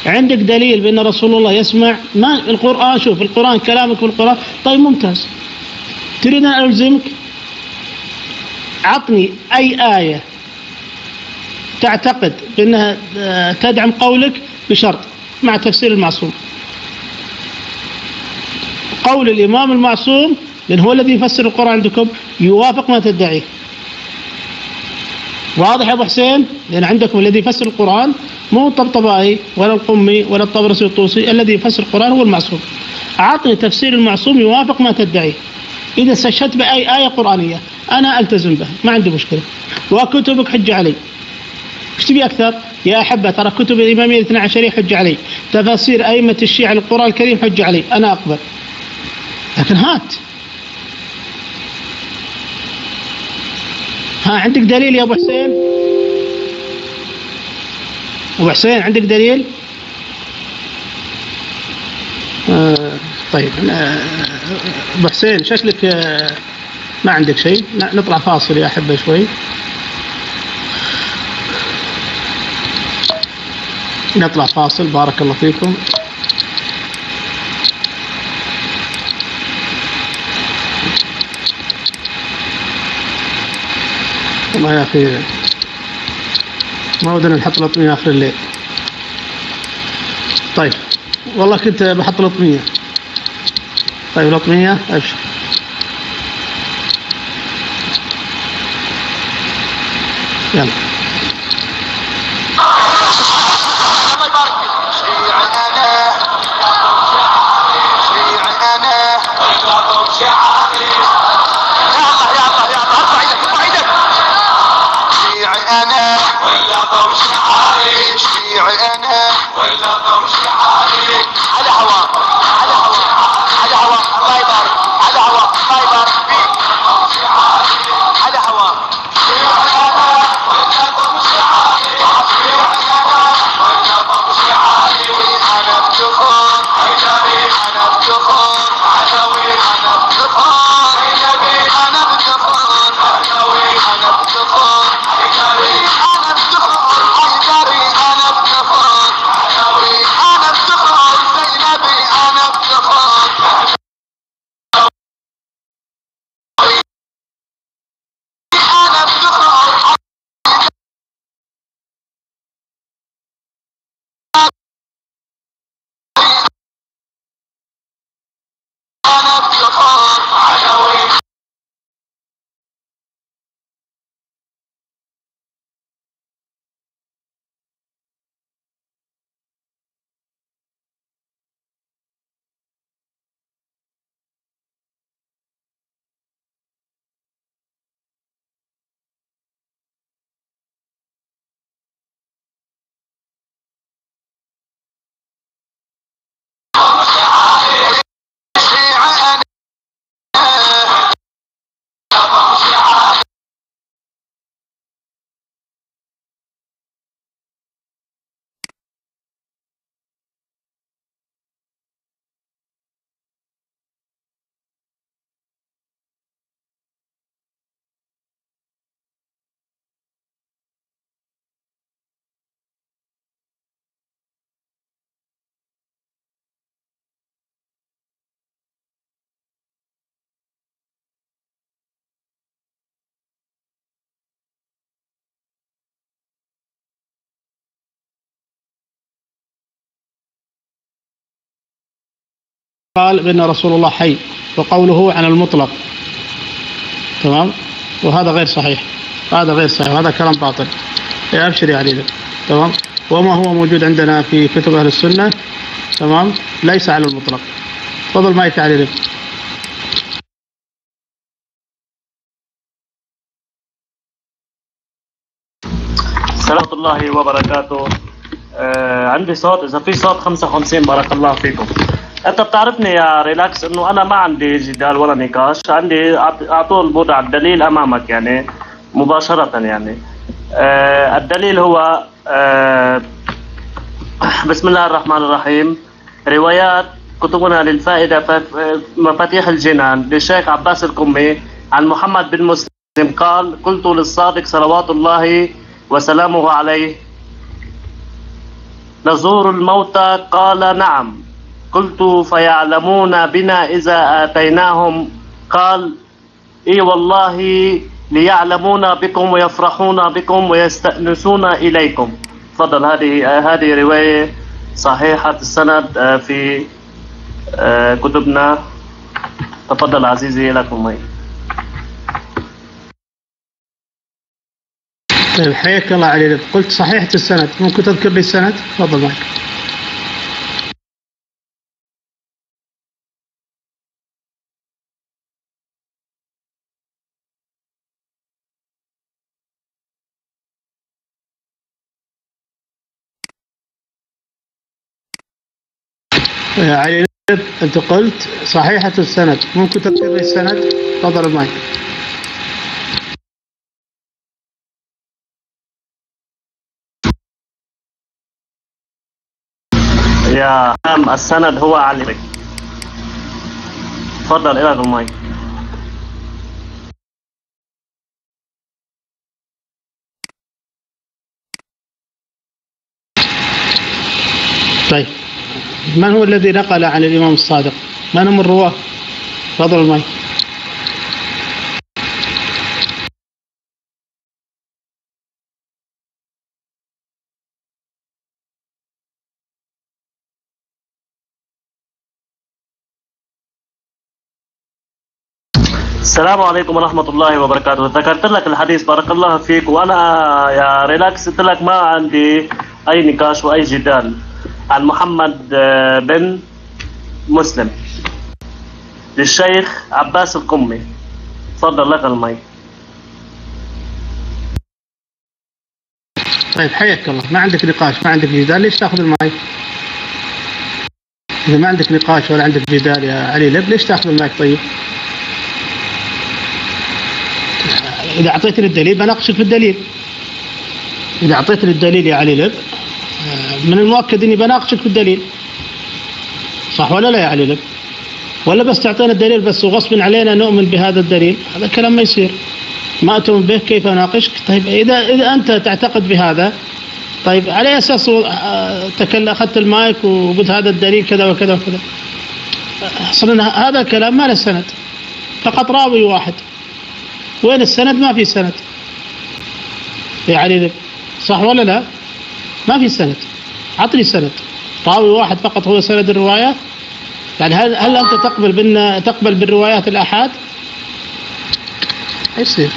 عندك دليل بأن رسول الله يسمع؟ ما القرآن، شوف القرآن كلامك في القرآن، طيب ممتاز. تريد أن ألزمك؟ عطني أي آية تعتقد بأنها تدعم قولك بشرط مع تفسير المعصوم. قول الإمام المعصوم، لأن هو الذي يفسر القرآن عندكم، يوافق ما تدعيه. واضح يا أبو حسين؟ لأن عندكم الذي يفسر القرآن مو الطبطبائي ولا القمي ولا الطبرسي والطوسي، الذي يفسر القرآن هو المعصوم. أعطني تفسير المعصوم يوافق ما تدعيه. إذا استشهدت بأي آية قرآنية أنا ألتزم بها، ما عندي مشكلة، وكتبك حجة علي. ايش تبي أكثر؟ يا أحبة ترى كتب الإمامية الاثنى عشرية حجة علي، تفاسير أئمة الشيعة للقرآن الكريم حجة علي، أنا أقبل. لكن هات، عندك دليل يا أبو حسين؟ أبو حسين عندك دليل؟ طيب أبو حسين شكلك ما عندك شيء، نطلع فاصل يا أحبة شوي، نطلع فاصل بارك الله فيكم. والله يا أخي ما ودنا نحط لطمية آخر الليل. طيب والله كنت بحط لطمية. طيب لطمية أبشر. يلا قال بأن رسول الله حي وقوله عن المطلق. تمام. وهذا غير صحيح، هذا غير صحيح، هذا كلام باطل. أبشر يا علي. تمام. وما هو موجود عندنا في كتب أهل السنة تمام ليس على المطلق. تفضل مايك علي. السلام الله وبركاته. عندي صوت، إذا في صوت 55 بارك الله فيكم. أنت بتعرفني يا ريلاكس إنه أنا ما عندي جدال ولا نقاش، عندي على طول بوضع الدليل أمامك يعني مباشرة يعني. الدليل هو بسم الله الرحمن الرحيم. روايات كتبنا للفائدة مفاتيح الجنان للشيخ عباس القمي عن محمد بن مسلم قال: قلت للصادق صلوات الله وسلامه عليه: نزور الموتى؟ قال: نعم. قلت: فيعلمون بنا إذا آتيناهم؟ قال: إي والله ليعلمون بكم ويفرحون بكم ويستأنسون إليكم. تفضل. هذه رواية صحيحة السند في كتبنا. تفضل عزيزي لكم مي. طيب حياك الله علي. قلت صحيحة السند، ممكن تذكر لي السند؟ تفضل معك. يا علي أنت قلت صحيحة السند، ممكن تذكر لي السند؟ تفضل معك. يا عم السند هو علي. تفضل إلى المايك. طيب من هو الذي نقل عن الإمام الصادق؟ من هم الرواه؟ تفضل المايك. السلام عليكم ورحمة الله وبركاته. ذكرت لك الحديث بارك الله فيك، وأنا يا ريلاكس قلت لك ما عندي أي نقاش وأي جدال عن محمد بن مسلم للشيخ عباس القمي. تفضل لك المايك. طيب حياك الله، ما عندك نقاش ما عندك جدال، ليش تاخذ المايك؟ إذا ما عندك نقاش ولا عندك جدال يا علي لب، ليش تاخذ المايك؟ طيب إذا أعطيتني الدليل بناقشك في الدليل. إذا أعطيتني الدليل يا علي لب من المؤكد إني بناقشك في الدليل، صح ولا لا يا علي لب؟ ولا بس تعطينا الدليل بس وغصب علينا نؤمن بهذا الدليل؟ هذا كلام ما يصير. ما أتؤمن به كيف أناقشك؟ طيب إذا أنت تعتقد بهذا، طيب على أساس أخذت المايك وقلت هذا الدليل كذا وكذا وكذا. أصلا هذا الكلام ما له سند، فقط راوي واحد. وين السند؟ ما في سند يا علي، صح ولا لا؟ ما في سند. عطني سند. راوي واحد فقط هو سند الرواية. يعني هل أنت تقبل بالروايات الآحاد؟ يصير.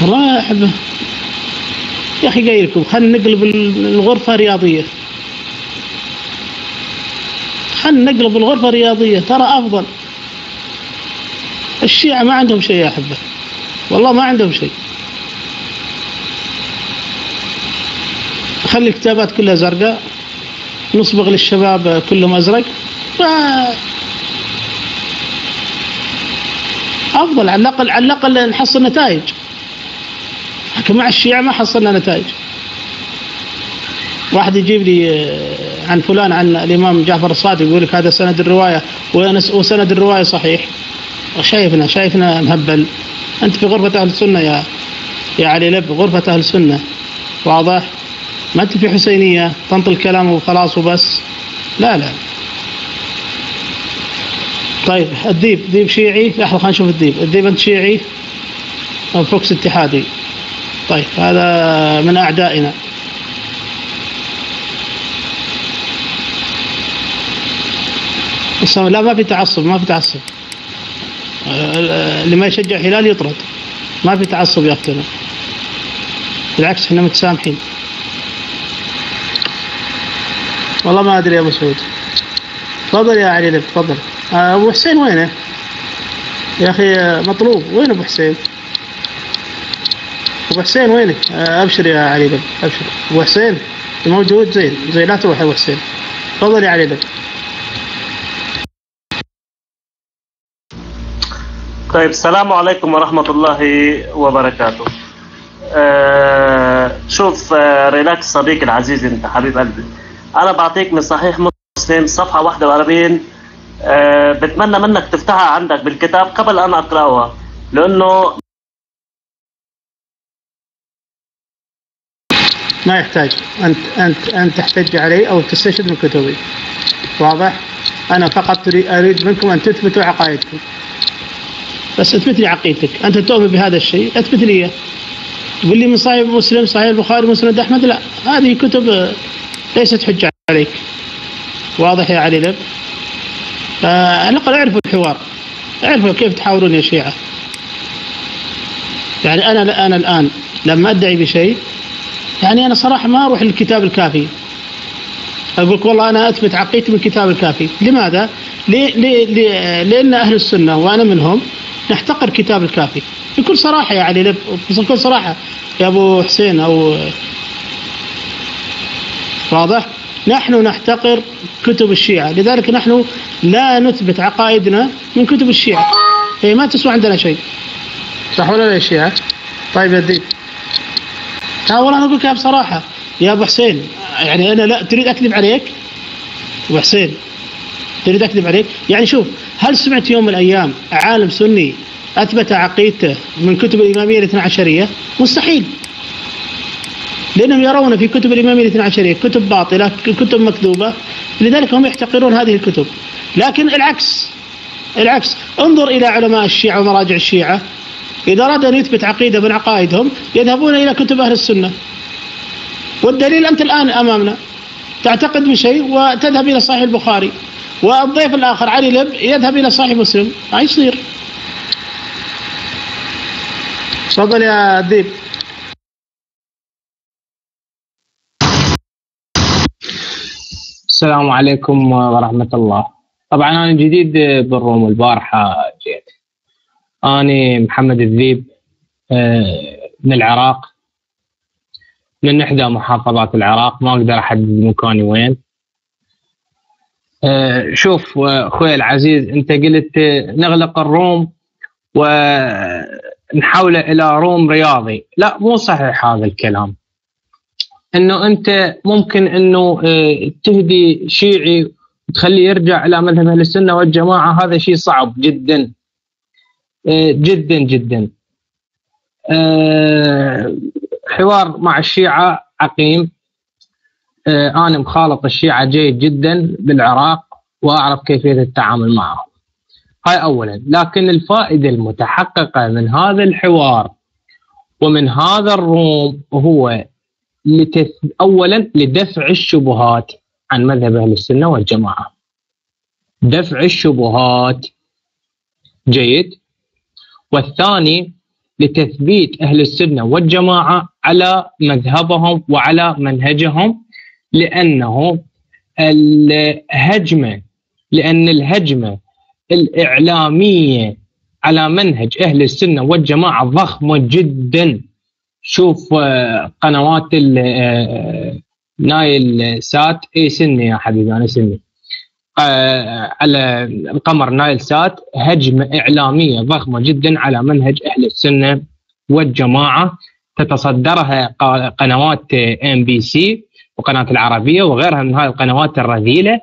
والله يا أحبه يا أخي قايلكم خلينا نقلب الغرفة رياضية، خلينا نقلب الغرفة رياضية ترى أفضل. الشيعة ما عندهم شيء يا أحبه، والله ما عندهم شيء. خلي الكتابات كلها زرقاء، نصبغ للشباب كلهم أزرق، أفضل. على الأقل نحصل نتائج. لكن مع الشيعة ما حصلنا نتائج. واحد يجيب لي عن فلان عن الإمام جعفر الصادق يقول لك هذا سند الرواية وسند الرواية صحيح. شايفنا مهبل. أنت في غرفة أهل السنة يا علي لب، غرفة أهل السنة، واضح؟ ما أنت في حسينية تنطل كلام وخلاص وبس. لا. طيب الديب شيعي. لحظة خلينا نشوف الديب أنت شيعي أو فوكس اتحادي؟ طيب هذا من أعدائنا. لا ما في تعصب، ما في تعصب. اللي ما يشجع الهلال يطرد، ما في تعصب يا اختنا، بالعكس احنا متسامحين. والله ما ادري يا ابو سعود. تفضل يا علي، تفضل. ابو حسين وينه يا اخي؟ مطلوب. وين ابو حسين؟ ابو حسين وينك؟ ابشر يا علي، ابشر. ابو حسين موجود؟ زين لا تروح يا ابو حسين. تفضل يا علي. طيب السلام عليكم ورحمة الله وبركاته. شوف ريلاكس صديقي العزيز، انت حبيب قلبي، انا بعطيك من صحيح مسلم صفحة 41. بتمنى منك تفتحها عندك بالكتاب قبل ان اقرأها، لانه ما يحتاج أنت تحتج علي أو تستشهد من كتبي، واضح؟ أنا فقط أريد منكم أن تثبتوا عقائدكم، بس اثبت لي عقيدتك. أنت تؤمن بهذا الشيء، اثبت لي إياه. تقول لي من صحيح مسلم، صحيح البخاري، مسند أحمد، لا، هذه كتب ليست حجة عليك. واضح يا علي لب؟ على الأقل اعرفوا الحوار، اعرفوا كيف تحاورون يا شيعة. يعني أنا الآن لما أدعي بشيء، يعني أنا صراحة ما أروح للكتاب الكافي أقول لك والله أنا أثبت عقيدتي من الكتاب الكافي. لماذا؟ لأن أهل السنة وأنا منهم نحتقر كتاب الكافي بكل صراحة يا علي، بكل صراحة يا أبو حسين أو واضح. نحن نحتقر كتب الشيعة، لذلك نحن لا نثبت عقائدنا من كتب الشيعة، هي ما تسوى عندنا شيء. صح ولا لا يا شيعة؟ طيب يا ديب، والله أنا أقول لك بصراحة يا أبو حسين، يعني أنا لا تريد أكذب عليك أبو حسين، تريد أكذب عليك؟ يعني شوف، هل سمعت يوم من الأيام عالم سني أثبت عقيدته من كتب الإمامية الاثنى عشرية؟ مستحيل، لأنهم يرون في كتب الإمامية الاثنى عشرية كتب باطلة، كتب مكذوبة، لذلك هم يحتقرون هذه الكتب. لكن العكس، انظر إلى علماء الشيعة ومراجع الشيعة، إذا أراد أن يثبت عقيدة من عقائدهم يذهبون إلى كتب أهل السنة، والدليل أنت الآن أمامنا تعتقد بشيء وتذهب إلى صحيح البخاري، والضيف الآخر علي لب يذهب إلى صحيح مسلم، ما يصير. تفضل يا ديب. السلام عليكم ورحمة الله. طبعا أنا جديد بالروم، البارحة جيت. أنا محمد الذيب من العراق، من إحدى محافظات العراق، ما أقدر أحدد مكاني وين. شوف أخوي العزيز، أنت قلت نغلق الروم ونحوله إلى روم رياضي. لا، مو صحيح هذا الكلام. إنه أنت ممكن إنه تهدي شيعي وتخليه يرجع إلى مذهب أهل السنة والجماعة، هذا شيء صعب جدا جدا جدا. حوار مع الشيعة عقيم. أنا مخالط الشيعة جيد جدا بالعراق وأعرف كيفية التعامل معهم، هاي أولا. لكن الفائدة المتحققة من هذا الحوار ومن هذا الروم هو أولا لدفع الشبهات عن مذهب أهل السنة والجماعة، دفع الشبهات، جيد. والثاني لتثبيت أهل السنة والجماعة على مذهبهم وعلى منهجهم، لأن الهجمة الإعلامية على منهج أهل السنة والجماعة ضخمة جدا. شوف قنوات نايل سات، سني يا حبيبي أنا سني، على القمر نايل سات، هجمة إعلامية ضخمة جدا على منهج أهل السنة والجماعة، تتصدرها قنوات MBC وقناة العربية وغيرها من هذه القنوات الرذيلة.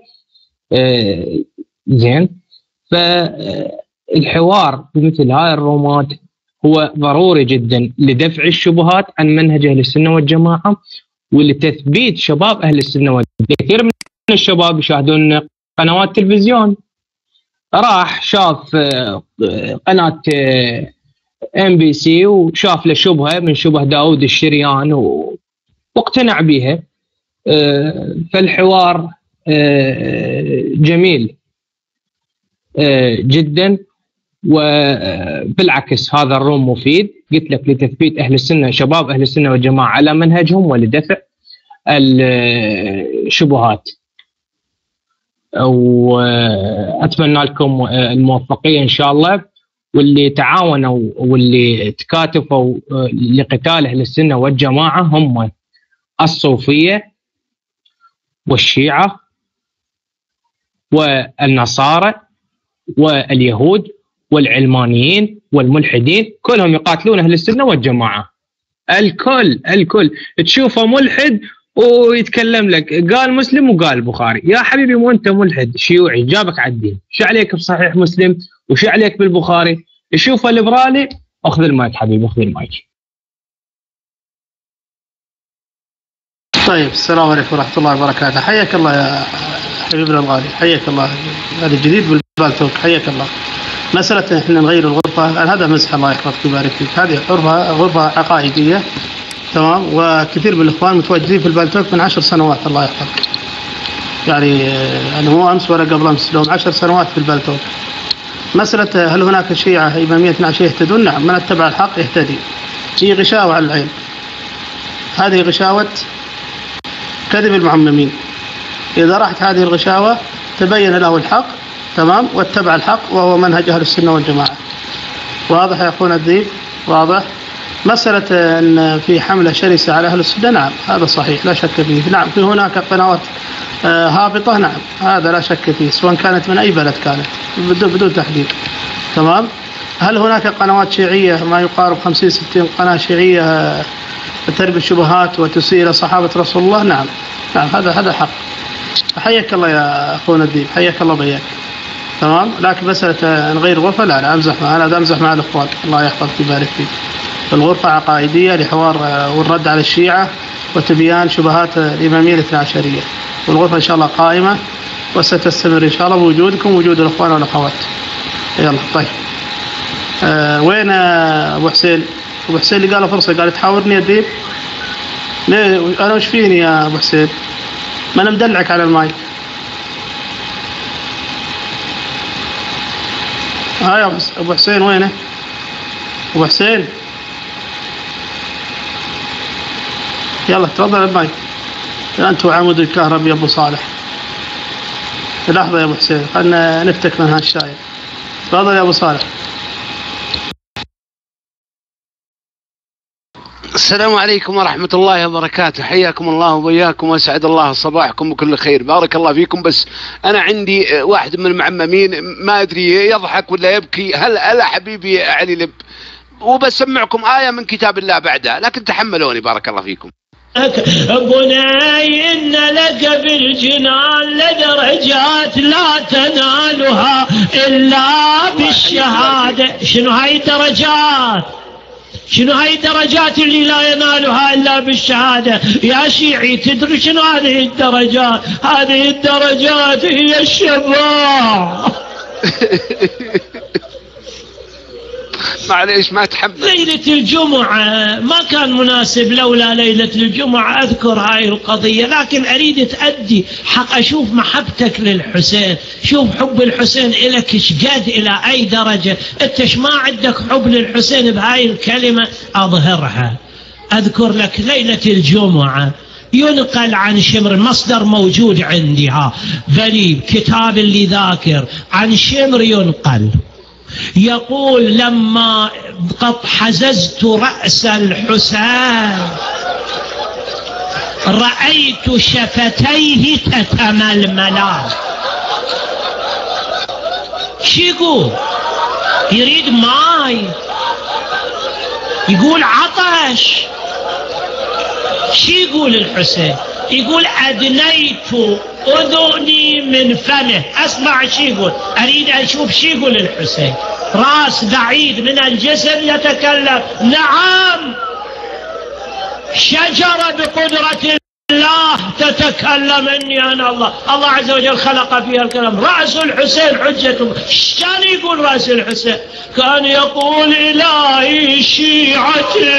زين، فالحوار بمثل هاي الرومات هو ضروري جدا لدفع الشبهات عن منهج أهل السنة والجماعة ولتثبيت شباب أهل السنة والجماعة. كثير من الشباب يشاهدون قنوات تلفزيون، راح شاف قناة MBC وشاف له شبهة من شبه داود الشريان واقتنع بها. فالحوار جميل جدا. وبالعكس هذا الروم مفيد، قلت لك لتثبيت أهل السنة، شباب أهل السنة والجماعة على منهجهم ولدفع الشبهات. وأتمنى لكم الموفقية إن شاء الله، واللي تعاونوا واللي تكاتفوا لقتال أهل السنة والجماعة هم الصوفية والشيعة والنصارى واليهود والعلمانيين والملحدين، كلهم يقاتلون أهل السنة والجماعة. الكل تشوفه ملحد ويتكلم لك قال مسلم وقال البخاري. يا حبيبي مو أنت ملحد شيوعي جابك على الدين، شو عليك بصحيح مسلم وشو عليك بالبخاري؟ يشوفه ليبرالي. أخذ المايك حبيبي، أخذ المايك. طيب، السلام عليكم ورحمة الله وبركاته. حياك الله يا حبيبنا الغالي، حياك الله. هذا جديد بالبالتوك، حياك الله. مسألة احنا نغير الغرفة، هذا مزح الله يحفظك ويبارك فيك. هذه غرفة عقائدية، تمام، وكثير من الإخوان متواجدين في البالتوك من 10 سنوات الله يحفظك. يعني أنا مو أمس ولا قبل أمس، لهم 10 سنوات في البالتوك. مسألة هل هناك شيعة إمامية 12 يهتدون؟ نعم، من اتبع الحق يهتدي. هي غشاوة على العين، هذه غشاوة كذب المعممين. إذا راحت هذه الغشاوة تبين له الحق، تمام، واتبع الحق وهو منهج أهل السنة والجماعة. واضح يا أخونا الدين؟ واضح. مسألة أن في حملة شرسة على أهل السنة، نعم هذا صحيح لا شك فيه. نعم في هناك قنوات هابطة، نعم هذا لا شك فيه، سواء كانت من أي بلد كانت بدون تحديد، تمام. هل هناك قنوات شيعية ما يقارب 50-60 قناة شيعية تربي الشبهات وتسيء إلى صحابة رسول الله؟ نعم هذا حق. حياك الله يا أخونا الدين، حياك الله بياك، تمام. لكن مسألة نغير غرفة لا أمزح معها، أنا أمزح مع الأخوان الله يحفظك ويبارك فيك. الغرفة عقائدية لحوار والرد على الشيعة وتبيان شبهات الإمامية الاثنى عشرية، والغرفة إن شاء الله قائمة وستستمر إن شاء الله بوجودكم ووجود الأخوان والأخوات. يلا طيب، وين أبو حسين؟ أبو حسين اللي قال فرصة قال تحاورني الدين. أنا وش فيني يا أبو حسين؟ ما أنا مدلعك على المايك. يا أبو حسين وينه؟ أبو حسين يلا تفضل المايك. أنت وعمود الكهرباء يا أبو صالح. لحظة يا أبو حسين خلنا نفتك من هالشاي. تفضل يا أبو صالح. السلام عليكم ورحمة الله وبركاته، حياكم الله وبياكم وأسعد الله صباحكم بكل خير، بارك الله فيكم. بس أنا عندي واحد من المعممين ما أدري يضحك ولا يبكي، هل حبيبي علي لب، وبسمعكم آية من كتاب الله بعدها، لكن تحملوني بارك الله فيكم. بني إن لك بالجنان لدرجات لا تنالها إلا بالشهادة. شنو هاي الدرجات؟ شنو هاي الدرجات اللي لا ينالها إلا بالشهادة؟ يا شيعي تدري شنو هذه الدرجات؟ هذه الدرجات هي الشفاعة. معليش ما تحمل. ليلة الجمعة ما كان مناسب لولا ليلة الجمعة أذكر هاي القضية، لكن أريد تأدي حق أشوف محبتك للحسين، شوف حب الحسين إلك شقد إلى أي درجة، أنت ما عندك حب للحسين بهاي الكلمة أظهرها. أذكر لك ليلة الجمعة ينقل عن شمر، مصدر موجود عندي ذليل كتاب اللي ذاكر عن شمر ينقل، يقول لما قد حززت رأس الحسين رأيت شفتيه تتململان. شو يقول؟ يريد ماي، يقول عطش. شو يقول الحسين؟ يقول أدنيت أذني من فمه، أسمع شو يقول، أريد أشوف شو يقول الحسين. رأس بعيد من الجسم يتكلم، نعم شجرة بقدرة الله تتكلم إني أنا الله. الله عز وجل خلق فيها الكلام. رأس الحسين حجته. كان يقول رأس الحسين؟ كان يقول إلهي شيعتي،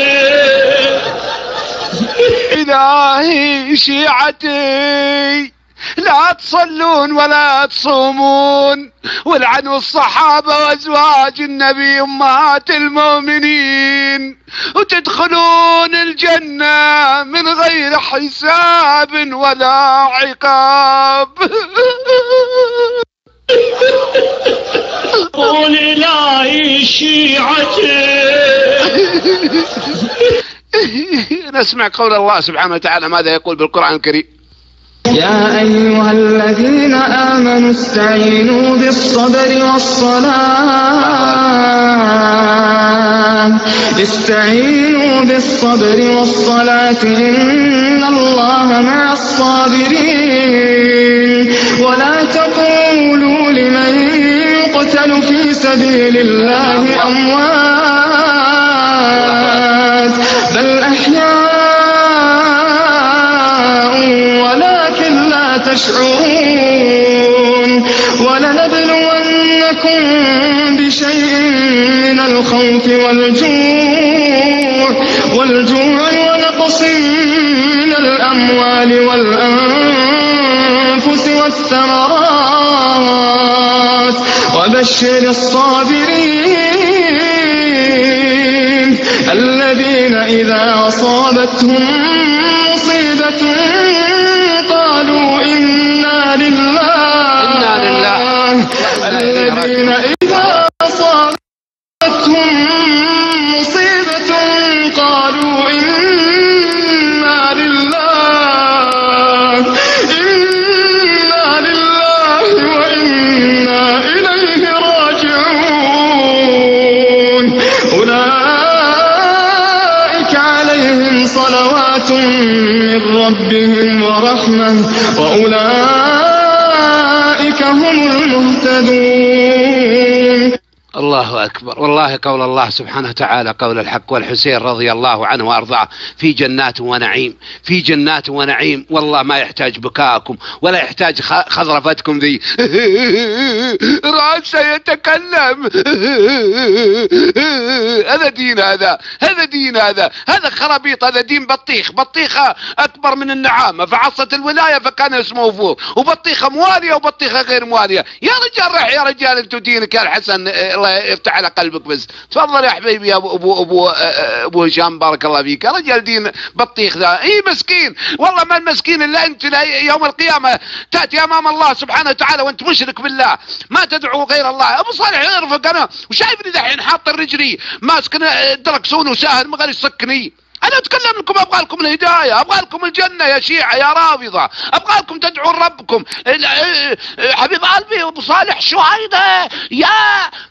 إلهي شيعتي لا تصلون ولا تصومون ولعنوا الصحابة وأزواج النبي أمهات المؤمنين وتدخلون الجنة من غير حساب ولا عقاب. قول إلهي شيعتي. نسمع قول الله سبحانه وتعالى ماذا يقول بالقرآن الكريم. يا أيها الذين آمنوا استعينوا بالصبر والصلاة إن الله مع الصابرين ولا تقولوا لمن يقتل في سبيل الله أموات بل أحياء ولكن لا تشعرون ولنبلونكم بشيء من الخوف والجوع ونقص من الأموال والأنفس والثمرات وبشر الصابرين الذين إذا أصابتهم مصيبة قالوا إنا لله الذين إذا أصابتهم مصيبة قالوا إنا لله وإنا إليه راجعون أولئك عليهم صلوات من ربهم ورحمة وأولئك هم المهتدون. الله أكبر. والله قول الله سبحانه وتعالى قول الحق. والحسين رضي الله عنه وأرضاه في جنات ونعيم، في جنات ونعيم، والله ما يحتاج بكاءكم ولا يحتاج خضرفتكم ذي رأسه يتكلم. هذا دين، هذا دين، هذا خرابيط، هذا دين بطيخة أكبر من النعامة فعصت الولاية فكان اسمه فور، وبطيخة موالية وبطيخة غير موالية. يا رجال رح يا رجال انتو دينك يا الحسن الله يفتح على قلبك. بس تفضل يا حبيبي يا ابو هشام بارك الله فيك. يا رجال دين بطيخ ذا مسكين، والله ما المسكين الا انت يوم القيامه تاتي امام الله سبحانه وتعالى وانت مشرك بالله ما تدعو غير الله. ابو صالح يعرفك انا وشايفني دحين حاط الرجلي ماسك دركسون وساهل ما قال يسكني. أنا أتكلم لكم أبغى لكم الهداية، أبغى لكم الجنة يا شيعة يا رافضة، أبغى لكم تدعوا ربكم. حبيب قلبي أبو صالح شو هيدا يا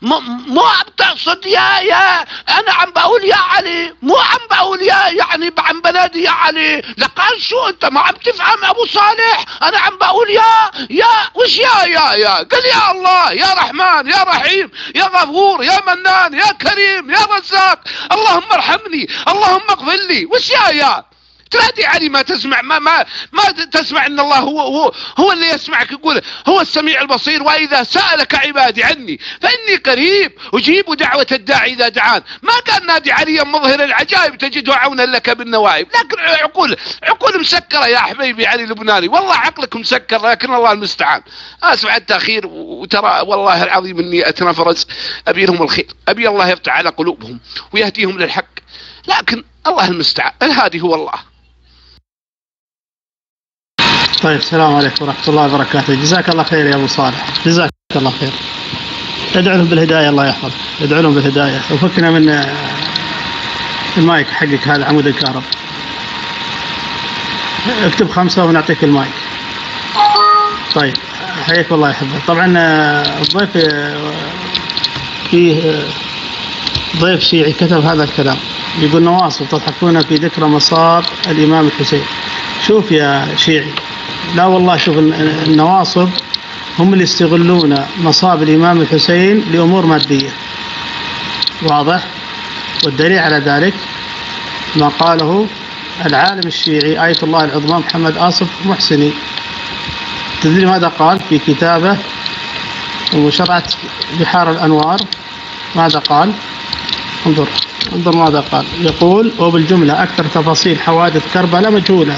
مو عم تقصد يا أنا عم بقول يا علي، مو عم بقول يعني عم بنادي يا علي. لقال شو أنت ما عم تفهم أبو صالح؟ أنا عم بقول يا وش يا قل يا الله يا رحمن يا رحيم يا غفور يا منان يا كريم يا رزاق. اللهم ارحمني اللهم اغفر لي. وش يا تنادي علي ما تسمع ما تسمع ان الله هو اللي يسمعك. يقول هو السميع البصير واذا سألك عبادي عني فاني قريب اجيب دعوة الداعي اذا دعان. ما قال نادي علي مظهر العجائب تجده عونا لك بالنوائب. لكن عقول مسكرة يا حبيبي علي اللبناني، والله عقلك مسكر لكن الله المستعان. اسف على التاخير، وترى والله العظيم اني اتنفرز ابي لهم الخير، ابي الله يفتح على قلوبهم ويهديهم للحق، لكن الله المستعان الهادي هو الله. طيب السلام عليكم ورحمة الله وبركاته. جزاك الله خير يا أبو صالح، جزاك الله خير. ادعو لهم بالهداية الله يحفظ، ادعو لهم بالهداية وفكنا من المايك حقك هذا عمود الكهرب. اكتب 5 ونعطيك المايك. طيب حياك الله يحفظك. طبعا الضيف فيه ضيف شيعي كتب هذا الكلام يقول نواصب تضحكون في ذكرى مصاب الإمام الحسين. شوف يا شيعي، لا والله شوف النواصب هم اللي يستغلون مصاب الإمام الحسين لأمور مادية، واضح؟ والدليل على ذلك ما قاله العالم الشيعي آية الله العظمى محمد آصف محسني. تدري ماذا قال في كتابه ومشرعة بحار الأنوار؟ ماذا قال؟ انظر ماذا قال. يقول وبالجملة أكثر تفاصيل حوادث كربلاء مجهولة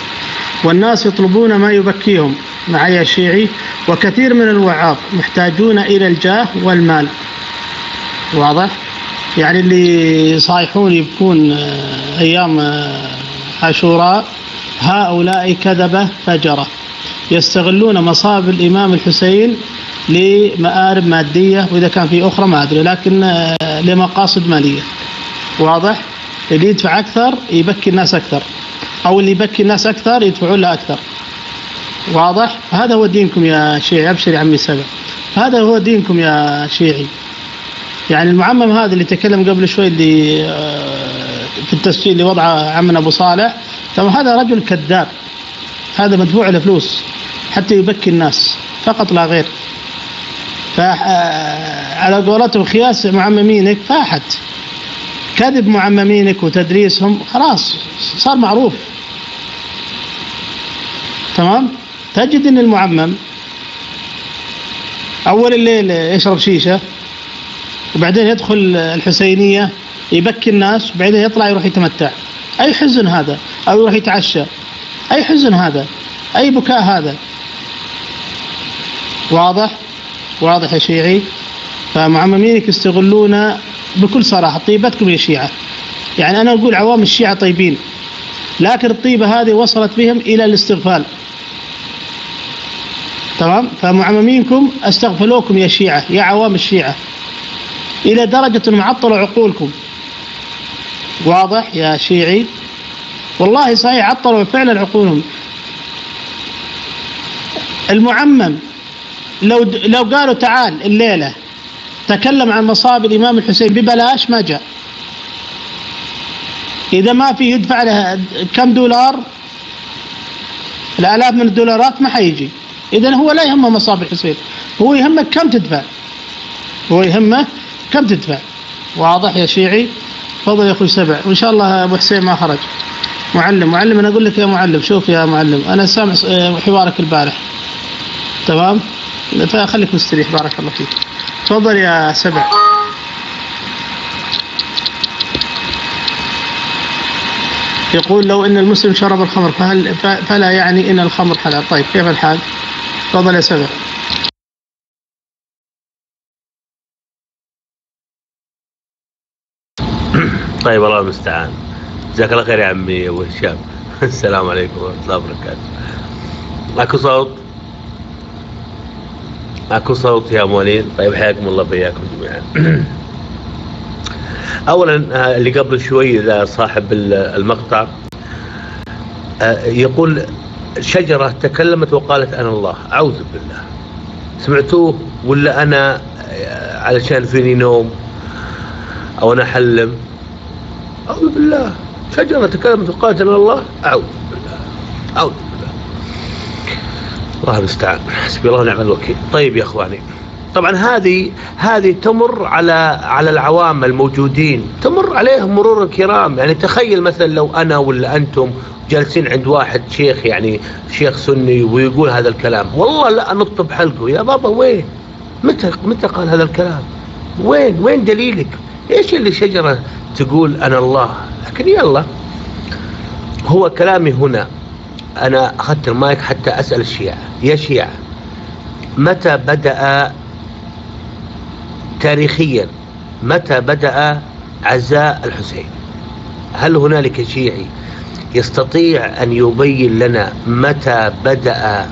والناس يطلبون ما يبكيهم معي يا شيعي، وكثير من الوعاظ محتاجون إلى الجاه والمال. واضح؟ يعني اللي يصايحون يبكون أيام عاشوراء هؤلاء كذبة فجرة يستغلون مصاب الإمام الحسين لمآرب مادية، وإذا كان في أخرى ما أدري، لكن لمقاصد مالية. واضح؟ اللي يدفع أكثر يبكي الناس أكثر، أو اللي يبكي الناس أكثر يدفعون له أكثر. واضح؟ هذا هو دينكم يا شيعي. أبشر يا عمي سبع، هذا هو دينكم يا شيعي. يعني المعمم هذا اللي تكلم قبل شوي اللي في التسجيل اللي وضعه عمنا أبو صالح، طبعا هذا رجل كذاب، هذا مدفوع له فلوس حتى يبكي الناس فقط لا غير. على قولتهم خياس معممينك فاحت، كذب معممينك وتدريسهم خلاص صار معروف. تمام؟ تجد ان المعمم اول الليل يشرب شيشة، وبعدين يدخل الحسينية يبكي الناس، وبعدين يطلع يروح يتمتع. اي حزن هذا؟ او يروح يتعشى. اي حزن هذا؟ اي بكاء هذا؟ واضح؟ واضح يا شيعي؟ فمعممينك يستغلون بكل صراحة طيبتكم يا شيعة. يعني أنا أقول عوام الشيعة طيبين، لكن الطيبة هذه وصلت بهم إلى الاستغفال. تمام؟ فمعممينكم استغفلوكم يا شيعة، يا عوام الشيعة، إلى درجة أنهم عطلوا عقولكم. واضح يا شيعي؟ والله صحيح عطلوا فعلا عقولهم. المعمم لو قالوا تعال الليلة تكلم عن مصاب الإمام الحسين ببلاش ما جاء. إذا ما في يدفع له كم دولار، الآلاف من الدولارات، ما حيجي. إذن هو لا يهمه مصاب الحسين، هو يهمك كم تدفع، هو يهمه كم تدفع. واضح يا شيعي؟ تفضل يا أخوي سبع. وإن شاء الله أبو حسين ما خرج. معلم أنا أقول لك يا معلم، شوف يا معلم، أنا سامع حوارك البارح. تمام؟ فخليك مستريح، بارك الله فيك. تفضل يا سبع. يقول لو ان المسلم شرب الخمر فلا يعني ان الخمر حلال. طيب كيف الحال؟ تفضل يا سبع. طيب الله المستعان. جزاك الله خير يا عمي ابو هشام. السلام عليكم ورحمه الله وبركاته. اكو صوت؟ اكو صوت يا موالين؟ طيب حياكم الله بياكم جميعا. اولا اللي قبل شوي صاحب المقطع يقول شجرة تكلمت وقالت انا الله. اعوذ بالله، سمعتوه ولا انا علشان فيني نوم او انا احلم؟ اعوذ بالله، شجرة تكلمت وقالت انا الله. اعوذ بالله، اعوذ بالله، الله المستعان، حسبي الله ونعم الوكيل. طيب يا اخواني، طبعا هذه تمر على العوام الموجودين، تمر عليهم مرور الكرام. يعني تخيل مثلا لو انا ولا انتم جالسين عند واحد شيخ، يعني شيخ سني، ويقول هذا الكلام، والله لا نطب حلقه. يا بابا وين؟ متى قال هذا الكلام؟ وين دليلك؟ ايش اللي شجرة تقول انا الله؟ لكن يلا، هو كلامي هنا، انا اخذت المايك حتى اسأل الشيعة. يا شيعة، متى بدأ تاريخيا، متى بدأ عزاء الحسين؟ هل هنالك شيعي يستطيع أن يبين لنا متى بدأ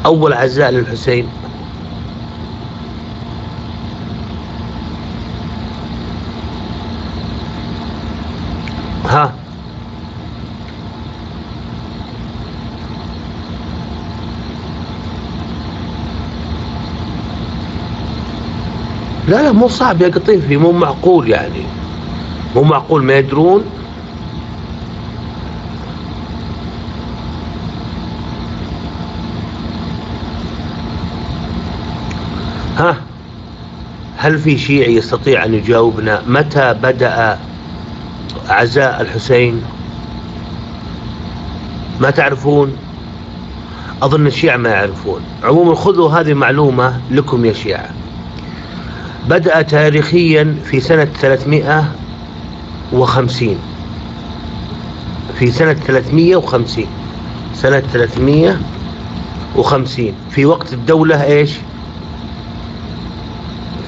أول عزاء للحسين؟ ها؟ لا مو صعب يا قطيفي، مو معقول، يعني مو معقول ما يدرون. ها، هل في شيعي يستطيع أن يجاوبنا متى بدأ عزاء الحسين؟ ما تعرفون؟ أظن الشيعة ما يعرفون. عموما خذوا هذه معلومة لكم يا شيعة. بدأ تاريخيا في سنة 350، في سنة 350، سنة وخمسين في وقت الدولة إيش؟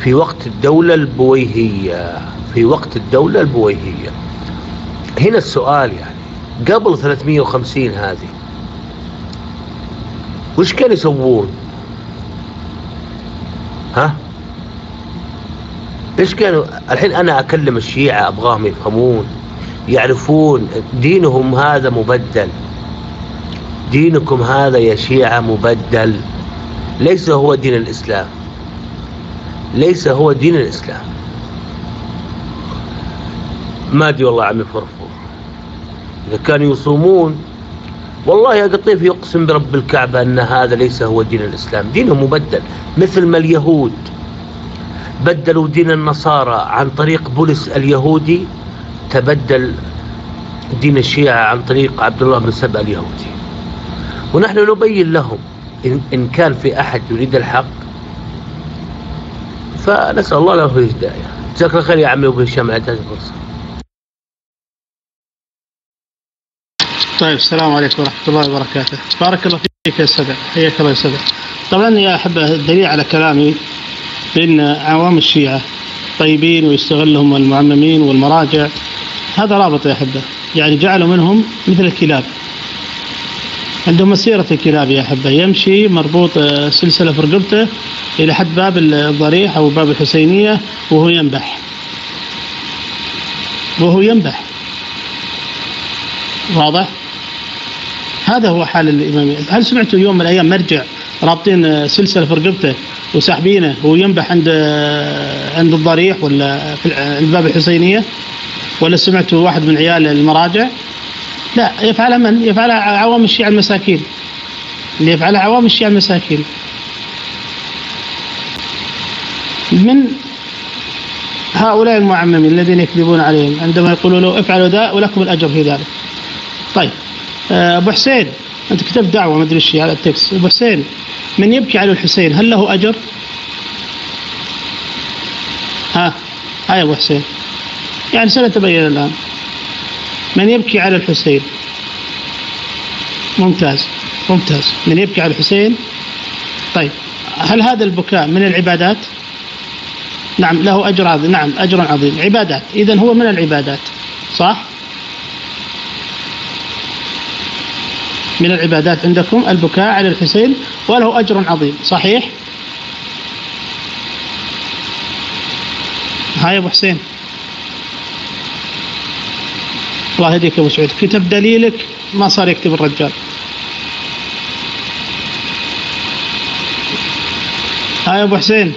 في وقت الدولة البويهية. في وقت الدولة البويهية. هنا السؤال يعني قبل 350 هذه وش كانوا يسوون؟ ها؟ ايش كانوا؟ الحين انا اكلم الشيعة ابغاهم يفهمون يعرفون دينهم هذا مبدل. دينكم هذا يا شيعة مبدل، ليس هو دين الاسلام، ليس هو دين الاسلام. ما ادري والله عمي فرفور اذا كانوا يصومون. والله يا قطيف يقسم برب الكعبة ان هذا ليس هو دين الاسلام، دينه مبدل. مثل ما اليهود بدلوا دين النصارى عن طريق بولس اليهودي، تبدل دين الشيعة عن طريق عبد الله بن سبأ اليهودي. ونحن نبين لهم إن كان في أحد يريد الحق فنسأل الله له الهداية. جزاك الله خير يا عمي أبو هشام على هذه الفرصة. طيب السلام عليكم ورحمة الله وبركاته. بارك الله فيك يا سبع، حياك الله يا سبع. طبعا يا أحبة الدليل على كلامي بأن عوام الشيعة طيبين ويستغلهم المعممين والمراجع، هذا رابط يا أحبة. يعني جعلوا منهم مثل الكلاب، عندهم مسيرة الكلاب يا أحبة، يمشي مربوط سلسلة في رقبته إلى حد باب الضريح أو باب الحسينية وهو ينبح. واضح؟ هذا هو حال الإمامية. هل سمعتوا يوم من الأيام مرجع رابطين سلسلة في رقبته وساحبينه وهو ينبح عند الضريح ولا عند باب الحسينية؟ ولا سمعتوا واحد من عيال المراجع؟ لا، يفعلها من؟ يفعلها عوام الشيعة المساكين. اللي يفعلها عوام الشيعة المساكين من هؤلاء المعممين الذين يكذبون عليهم عندما يقولوا له افعلوا ذا ولكم الأجر في ذلك. طيب أبو حسين، أنت كتبت دعوة ما أدري إيش على التكست. أبو حسين، من يبكي على الحسين هل له أجر؟ ها يا أبو حسين، يعني سنتبين الآن. من يبكي على الحسين؟ ممتاز. من يبكي على الحسين. طيب هل هذا البكاء من العبادات؟ نعم له أجر عظيم. نعم أجر عظيم، عبادات. إذن هو من العبادات، صح؟ من العبادات عندكم البكاء على الحسين وله أجر عظيم، صحيح؟ هاي أبو حسين، الله يهديك أبو سعود، كتب دليلك ما صار يكتب الرجال. هاي أبو حسين،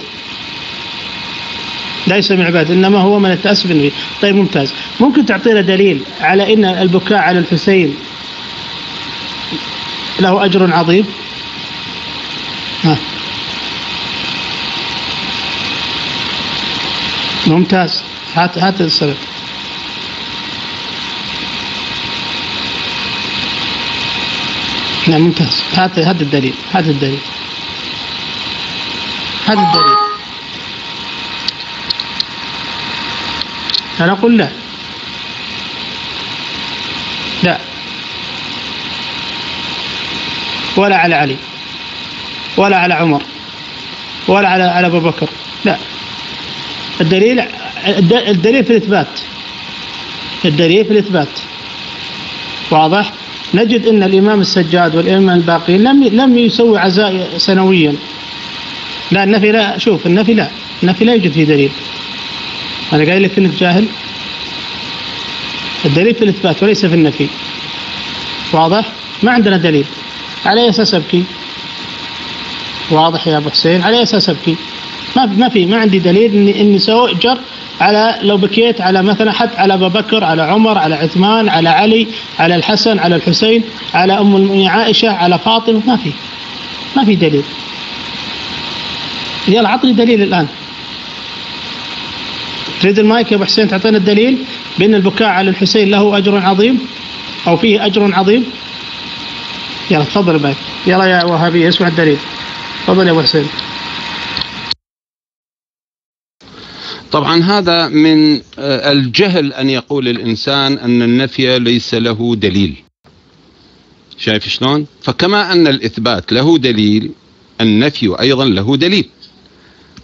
ليس من عباد إنما هو من التأسف به. طيب ممتاز، ممكن تعطينا دليل على إن البكاء على الحسين له أجر عظيم؟ ممتاز، هات السبب. نعم ممتاز، هات الدليل. أنا أقول لا، ولا على علي ولا على عمر ولا على أبو بكر، لا. الدليل في الإثبات. واضح؟ نجد أن الإمام السجاد والإمام الباقين لم يسوي عزاء سنويا. لا النفي لا، شوف النفي لا يوجد فيه دليل. أنا قايل لك أنك جاهل. الدليل في الإثبات وليس في النفي. واضح؟ ما عندنا دليل. على أساس أبكي؟ واضح يا أبو حسين، على أساس أبكي؟ ما عندي دليل إني سوي أجر على لو بكيت على مثلا حتى على أبو بكر، على عمر، على عثمان، على علي، على الحسن، على الحسين، على أم المؤمنين عائشة، على فاطمة. ما في دليل. يلا عطني دليل الآن. تريد المايك يا أبو حسين تعطينا الدليل بأن البكاء على الحسين له أجر عظيم أو فيه أجر عظيم؟ يلا تفضل المايك. يلا يا وهابي اسمع الدليل. تفضل يا أبو حسين. طبعا هذا من الجهل أن يقول الإنسان أن النفي ليس له دليل. شايف شلون؟ فكما أن الإثبات له دليل، النفي أيضا له دليل،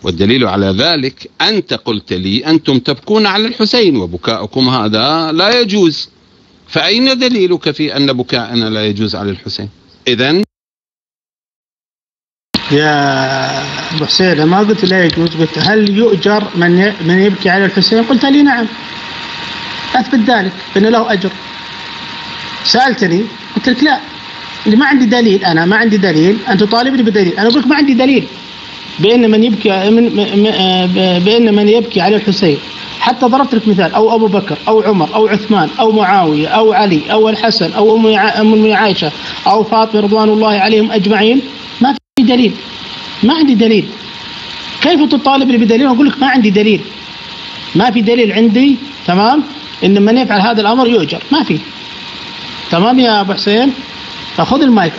والدليل على ذلك أنت قلت لي أنتم تبكون على الحسين وبكاؤكم هذا لا يجوز، فأين دليلك في أن بكاءنا لا يجوز على الحسين؟ إذن يا أبو حسين ما قلت لا يجوز، قلت هل يؤجر من يبكي على الحسين؟ قلت لي نعم، أثبت ذلك أن له أجر. سألتني قلت لك لا، اللي ما عندي دليل، أنا ما عندي دليل، أنت طالبني بدليل، أنا أقول لك ما عندي دليل بأن من يبكي على الحسين، حتى ضربت لك مثال أو أبو بكر أو عمر أو عثمان أو معاوية أو علي أو الحسن أو أم عائشة أو فاطمة رضوان الله عليهم أجمعين، ما في دليل، ما عندي دليل. كيف تطالبني بدليل؟ أقول لك ما عندي دليل، ما في دليل عندي، تمام، إن من يفعل هذا الأمر يؤجر، ما في. تمام يا أبو حسين، فخذ المايك.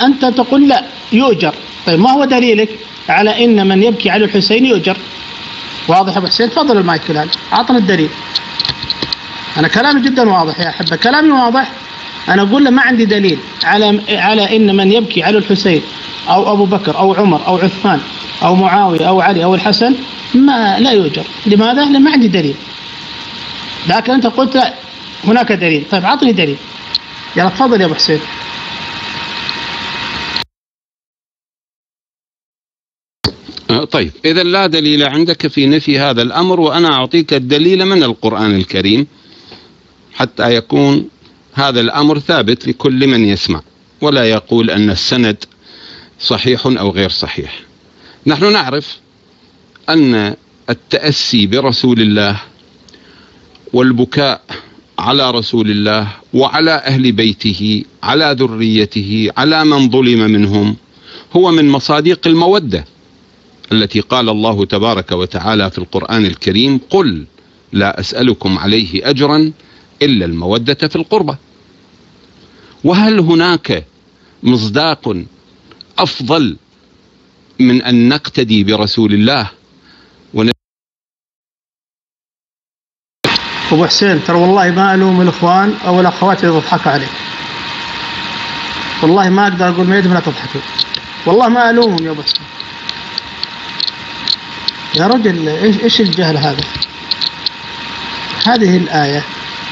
أنت تقول لا يؤجر، طيب ما هو دليلك على إن من يبكي على الحسين يؤجر؟ واضح يا أبو حسين؟ تفضل المايك الآن، أعطنا الدليل. أنا كلامي جدا واضح يا أحبة، كلامي واضح. أنا أقول له ما عندي دليل على إن من يبكي على الحسين أو أبو بكر أو عمر أو عثمان أو معاوية أو علي أو الحسن لا يؤجر. لماذا؟ لأن ما عندي دليل. لكن أنت قلت لا هناك دليل، طيب أعطني دليل. يلا تفضل يا أبو حسين. طيب إذا لا دليل عندك في نفي هذا الأمر، وأنا أعطيك الدليل من القرآن الكريم حتى يكون هذا الأمر ثابت لكل من يسمع، ولا يقول أن السند صحيح أو غير صحيح. نحن نعرف أن التأسي برسول الله والبكاء على رسول الله وعلى أهل بيته، على ذريته، على من ظلم منهم، هو من مصادق المودة التي قال الله تبارك وتعالى في القرآن الكريم: قل لا أسألكم عليه أجرا إلا المودة في القربى. وهل هناك مصداق أفضل من أن نقتدي برسول الله أبو حسين ترى والله ما ألوم الإخوان أو الأخوات اللي يضحكوا عليك، والله ما أقدر أقول ما يدهم لا تضحكوا، والله ما ألومهم يا أبو حسين. يا رجل إيش الجهل هذا؟ هذه الآية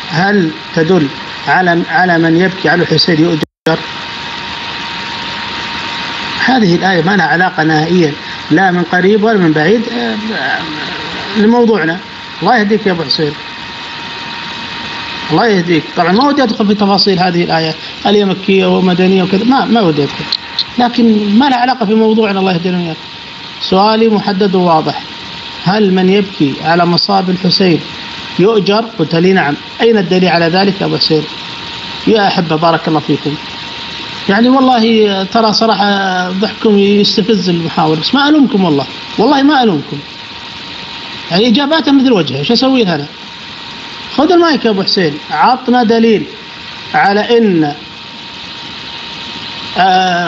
هل تدل على من يبكي على الحسين يؤجر؟ هذه الآية ما لها علاقة نهائيا لا من قريب ولا من بعيد لموضوعنا. الله يهديك يا أبو حسين، الله يهديك. طبعا ما ودي أدخل في تفاصيل هذه الآية، هل هي مكية ومدنية وكذا، ما ودي أدخل، لكن ما لها علاقة في موضوعنا. الله يهدينا وياك. سؤالي محدد وواضح: هل من يبكي على مصاب الحسين يؤجر؟ قلت لي نعم. أين الدليل على ذلك يا أبو حسين؟ يا أحبة بارك الله فيكم، يعني والله ترى صراحة ضحكم يستفز المحاور، بس ما ألومكم والله، والله ما ألومكم، يعني إجاباتها مثل وجهها، إيش أسوي أنا؟ خذ المايك يا أبو حسين، عطنا دليل على إن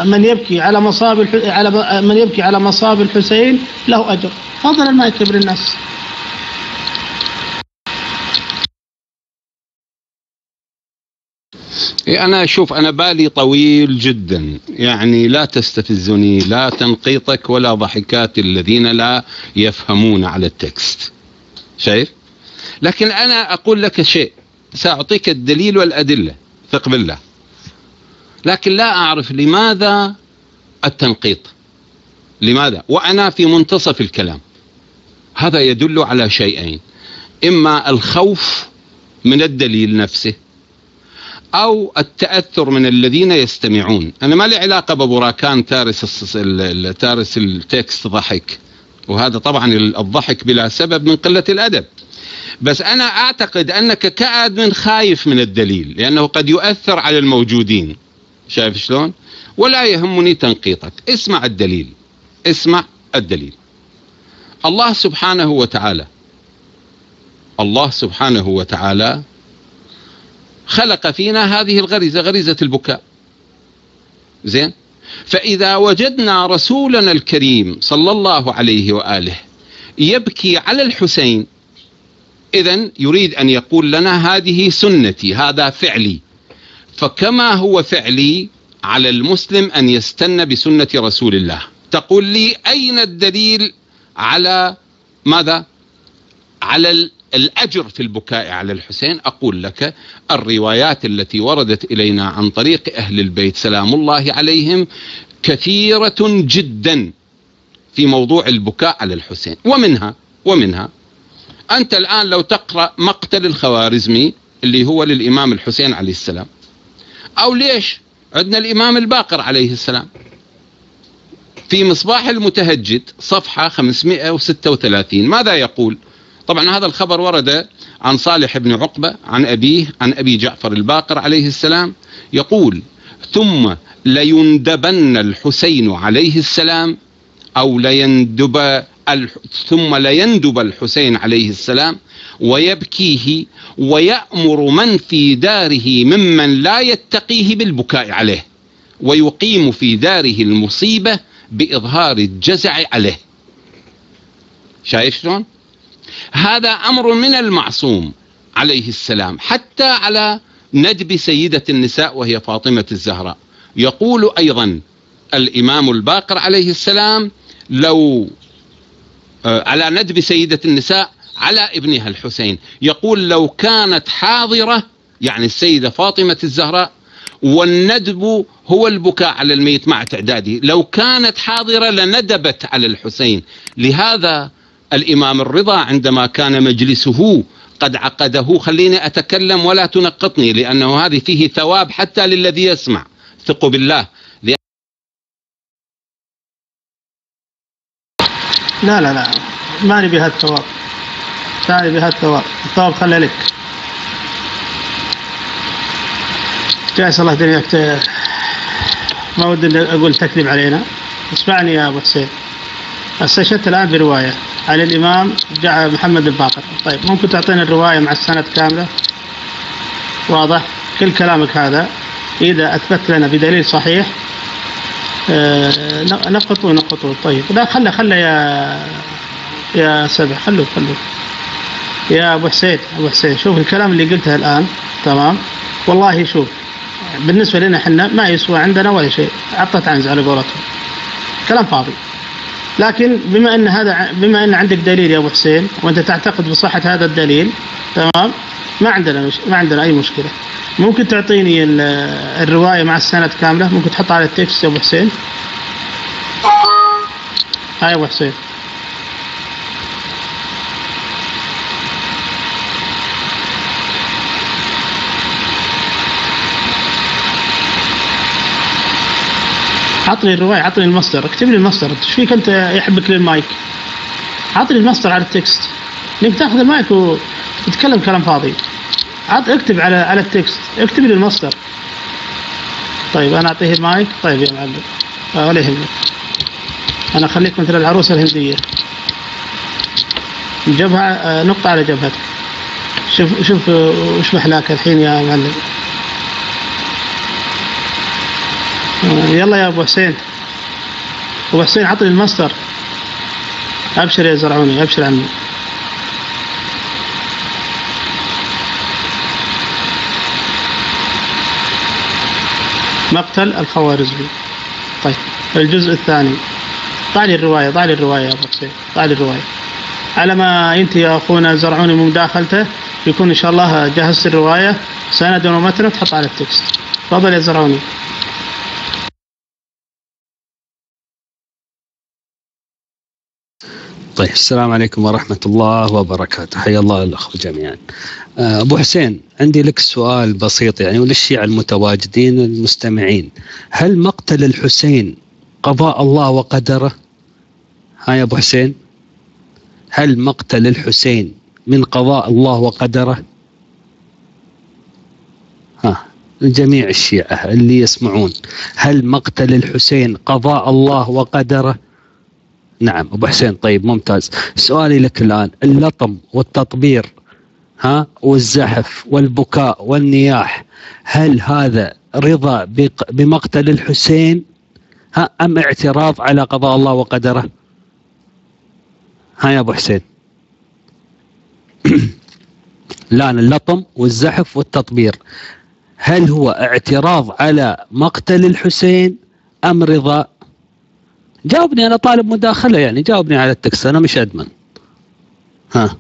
من يبكي على مصاب الحسين له أجر. تفضل المايك يا ابن الناس. أنا أشوف أنا بالي طويل جدا، يعني لا تستفزني، لا تنقيطك ولا ضحكات الذين لا يفهمون على التكست، شايف؟ لكن أنا أقول لك شيء، سأعطيك الدليل والأدلة، ثق بالله، لكن لا أعرف لماذا التنقيط، لماذا؟ وأنا في منتصف الكلام. هذا يدل على شيئين: إما الخوف من الدليل نفسه، أو التأثر من الذين يستمعون. أنا ما لي علاقة ببراكان تارس التكست ضحك، وهذا طبعا الضحك بلا سبب من قلة الأدب، بس أنا أعتقد أنك كأدمن خايف من الدليل لأنه قد يؤثر على الموجودين، شايف شلون؟ ولا يهمني تنقيطك. اسمع الدليل، اسمع الدليل. الله سبحانه وتعالى خلق فينا هذه الغريزة، غريزة البكاء، زين؟ فإذا وجدنا رسولنا الكريم صلى الله عليه وآله يبكي على الحسين، إذن يريد أن يقول لنا هذه سنتي، هذا فعلي، فكما هو فعلي على المسلم أن يستنى بسنة رسول الله. تقول لي أين الدليل على ماذا؟ على الأجر في البكاء على الحسين. أقول لك الروايات التي وردت إلينا عن طريق أهل البيت سلام الله عليهم كثيرة جدا في موضوع البكاء على الحسين. ومنها أنت الآن لو تقرأ مقتل الخوارزمي اللي هو للإمام الحسين عليه السلام، أو ليش عندنا الإمام الباقر عليه السلام في مصباح المتهجد صفحة 536 ماذا يقول؟ طبعا هذا الخبر ورد عن صالح بن عقبة عن أبيه عن أبي جعفر الباقر عليه السلام، يقول: ثم ليندبن الحسين عليه السلام أو ثم ليندب الحسين عليه السلام ويبكيه ويأمر من في داره ممن لا يتقيه بالبكاء عليه ويقيم في داره المصيبة بإظهار الجزع عليه. شايف شلون؟ هذا أمر من المعصوم عليه السلام حتى على ندب سيدة النساء وهي فاطمة الزهراء. يقول أيضا الإمام الباقر عليه السلام لو على ندب سيدة النساء على ابنها الحسين، يقول: لو كانت حاضرة، يعني السيدة فاطمة الزهراء، والندب هو البكاء على الميت مع تعداده، لو كانت حاضرة لندبت على الحسين. لهذا الإمام الرضا عندما كان مجلسه قد عقده، خليني أتكلم ولا تنقطني لأنه هذه فيه ثواب حتى للذي يسمع، ثقوا بالله. لا ما نبي هذا الثواب، ثاني بهذا الثواب خلى لك. جالس الله دنياك ما ودي أقول تكذب علينا. اسمعني يا أبو حسين، استشهدت الآن برواية عن الإمام محمد الباقر. طيب ممكن تعطينا الرواية مع السند كاملة؟ واضح كل كلامك هذا إذا أثبت لنا بدليل صحيح نقطه. طيب لا خلى يا سبع خلوه يا أبو حسين. شوف الكلام اللي قلته الآن، تمام؟ والله شوف بالنسبة لنا احنا ما يسوى عندنا ولا شيء، عطت عنز على قولتهم، كلام فاضي. لكن بما ان عندك دليل يا ابو حسين وانت تعتقد بصحة هذا الدليل، تمام، ما عندنا اي مشكلة. ممكن تعطيني الرواية مع السند كاملة؟ ممكن تحطها على التكست يا ابو حسين؟ هاي يا ابو حسين. عطني الرواية، عطني المصدر، اكتب لي المصدر. ايش فيك انت يحبك للمايك؟ عطني المصدر على التكست. انك تاخذ المايك وتتكلم كلام فاضي. اكتب على التكست، اكتب لي المصدر. طيب انا اعطيه المايك. طيب يا معلم ولا يهمك، انا اخليك مثل العروسة الهندية، جبهة نقطة على جبهتك. شوف وش محلاك الحين يا معلم. يلا يا ابو حسين. ابو حسين عطني المصدر. ابشر يا زرعوني، ابشر عني. مقتل الخوارزمي. طيب الجزء الثاني، ضع لي الرواية يا ابو حسين، ضع لي الرواية. على ما ينتهي اخونا زرعوني من مداخلته يكون ان شاء الله جهزت الرواية سندا ومتنا تحط على التكست. تفضل يا زرعوني. طيب السلام عليكم ورحمة الله وبركاته، حيا الله الأخوة جميعا. أبو حسين عندي لك سؤال بسيط يعني وللشيعة المتواجدين المستمعين، هل مقتل الحسين قضاء الله وقدره؟ يا أبو حسين، هل مقتل الحسين من قضاء الله وقدره؟ جميع الشيعة اللي يسمعون، هل مقتل الحسين قضاء الله وقدره؟ نعم أبو حسين. طيب ممتاز. سؤالي لك الآن، اللطم والتطبير والزحف والبكاء والنياح، هل هذا رضا بمقتل الحسين أم اعتراض على قضاء الله وقدره؟ يا أبو حسين. الآن اللطم والزحف والتطبير، هل هو اعتراض على مقتل الحسين أم رضا؟ جاوبني، أنا طالب مداخلة يعني، جاوبني على التكست، أنا مش أدمن. ها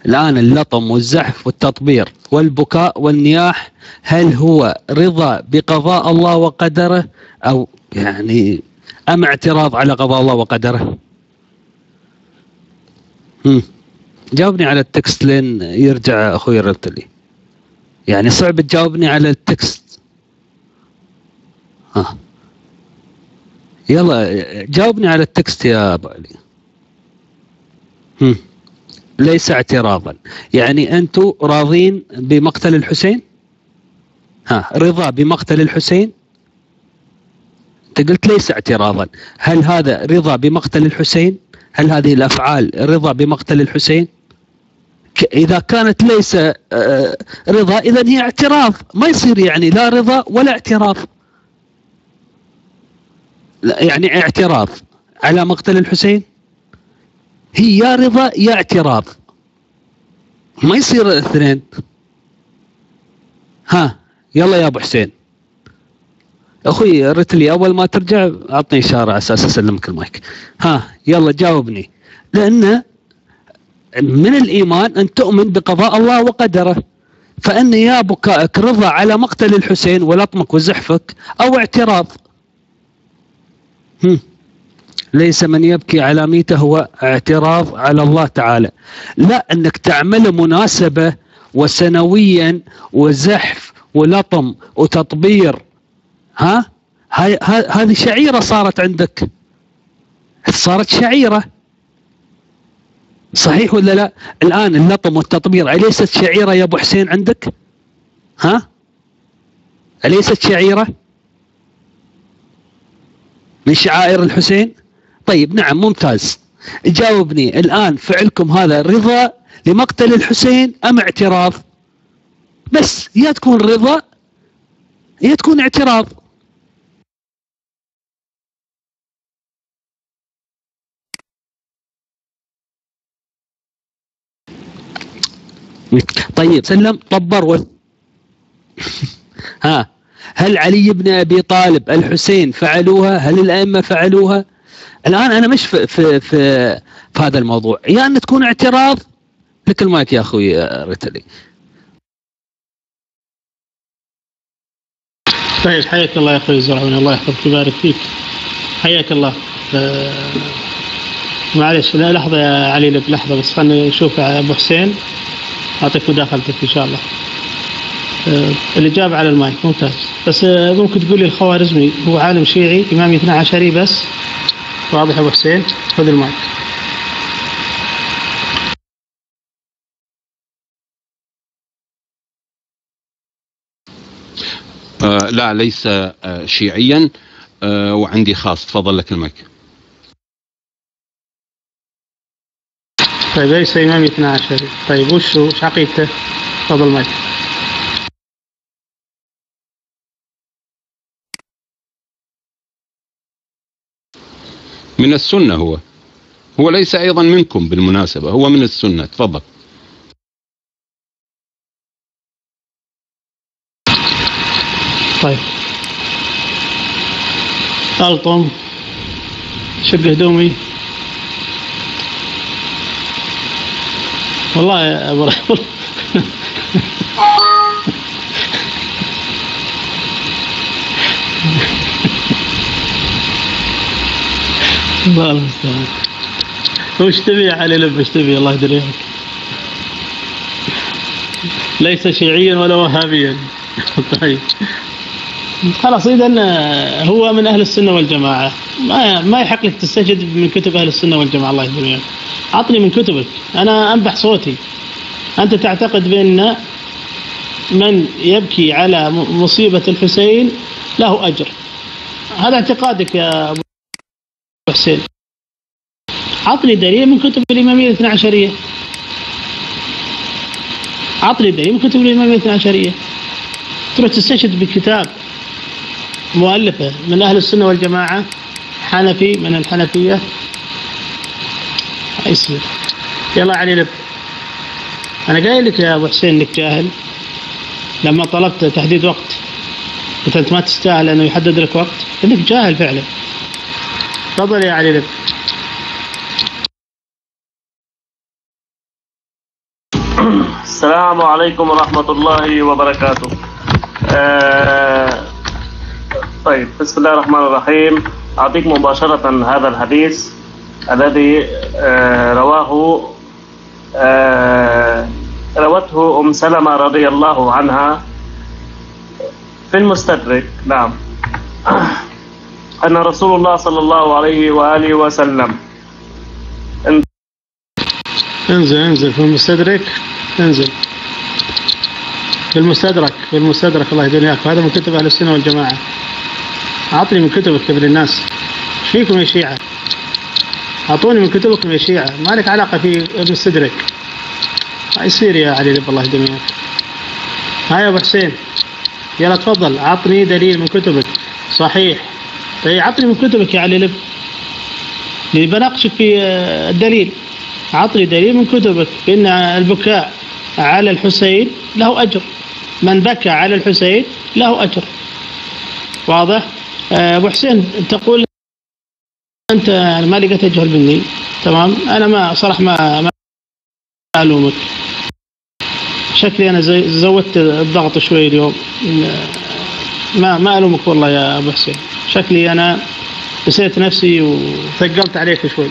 الآن اللطم والزحف والتطبير والبكاء والنياح، هل هو رضا بقضاء الله وقدره أو يعني أم اعتراض على قضاء الله وقدره؟ جاوبني على التكست لين يرجع أخوي الرتلي، يعني صعب تجاوبني على التكست. يلا جاوبني على التكست يا أبو علي. ليس اعتراضا، يعني أنتم راضين بمقتل الحسين؟ رضا بمقتل الحسين؟ أنت قلت ليس اعتراضا، هل هذا رضا بمقتل الحسين؟ هل هذه الأفعال رضا بمقتل الحسين؟ إذا كانت ليس رضا إذن هي اعتراض، ما يصير يعني لا رضا ولا اعتراض. يعني اعتراض على مقتل الحسين هي يا رضا يا اعتراض، ما يصير الاثنين. يلا يا ابو حسين اخوي رتلي، اول ما ترجع اعطني اشاره على اساس اسلمك المايك. يلا جاوبني، لان من الايمان ان تؤمن بقضاء الله وقدره، فان يا بكائك رضا على مقتل الحسين ولطمك وزحفك او اعتراض. ليس من يبكي على ميته هو اعتراض على الله تعالى، لا انك تعمل مناسبة وسنويا وزحف ولطم وتطبير. هذه شعيرة صارت عندك، صارت شعيرة، صحيح ولا لا؟ الآن اللطم والتطبير أليست شعيرة يا أبو حسين عندك؟ أليست شعيرة من شعائر الحسين؟ طيب نعم ممتاز، جاوبني الآن، فعلكم هذا رضا لمقتل الحسين أم اعتراض؟ بس يا تكون رضا يا تكون اعتراض. طيب سلم طبر هل علي بن أبي طالب الحسين فعلوها؟ هل الأئمة فعلوها؟ الآن أنا مش في هذا الموضوع، يا أن تكون اعتراض. لك المايك يا أخوي رتلي. طيب حياك الله يا أخوي الزرعوني، الله يحفظك ويبارك فيك، حياك الله. معلش لا لحظة يا علي، لك لحظة بس، خلني نشوف أبو حسين أعطيك مداخلتك إن شاء الله. الإجابة على المايك ممتاز، بس ممكن تقول لي الخوارزمي هو عالم شيعي إمامي 12 بس؟ واضح أبو حسين، خذ المايك. لا ليس شيعيا، وعندي خاص. تفضل لك المايك. طيب ليس إمامي 12. طيب وش عقيدته؟ تفضل المايك. من السنة، هو ليس أيضا منكم بالمناسبة، هو من السنة. تفضل. طيب ألطم، شق هدومي، والله يا أبو رحمة الله المستعان. وش تبي يا علي لب، وش تبي؟ الله يدريك. ليس شيعيا ولا وهابيا. طيب خلاص، إذن هو من أهل السنة والجماعة، ما يحق لك تستجد من كتب أهل السنة والجماعة. الله يدريك، أعطني من كتبك، أنا أنبح صوتي. أنت تعتقد بأن من يبكي على مصيبة الحسين له أجر، هذا اعتقادك يا أبو حسين. عطني دليل من كتب الإمامية 12. عطني دليل من كتب الإمامية 12. تروح تستشهد بكتاب مؤلفة من أهل السنة والجماعة، حنفي من الحنفية، يصير. يلا علي لب، أنا قايل لك يا أبو حسين إنك جاهل، لما طلبت تحديد وقت قلت أنت ما تستاهل أنه يحدد لك وقت، إنك جاهل فعلا. تفضل يا علي لب. السلام عليكم ورحمة الله وبركاته. طيب، بسم الله الرحمن الرحيم. أعطيك مباشرة هذا الحديث الذي روته أم سلمة رضي الله عنها في المستدرك. نعم، أن رسول الله صلى الله عليه وآله وسلم انزل في المستدرك، انزل في المستدرك الله يهديك. هذا من كتب أهل السنة والجماعة. أعطني من كتبك ابن الناس. ايش فيكم يا شيعة؟ أعطوني من كتبكم يا شيعة، ما لك علاقة في المستدرك. ما يصير يا علي لب الله يهديك. ها يا أبو حسين، يلا تفضل أعطني دليل من كتبك. صحيح، طيب أعطني من كتبك يا علي لب، اللي بناقشك في الدليل. أعطني دليل من كتبك إن البكاء على الحسين له أجر، من بكى على الحسين له أجر. واضح؟ أبو حسين تقول أنت ما لقيت أجهل مني، تمام؟ أنا ما صراحة ما ألومك، شكلي أنا زودت الضغط شوي اليوم. ما ألومك والله يا أبو حسين، شكلي أنا نسيت نفسي وثقلت عليك شوي،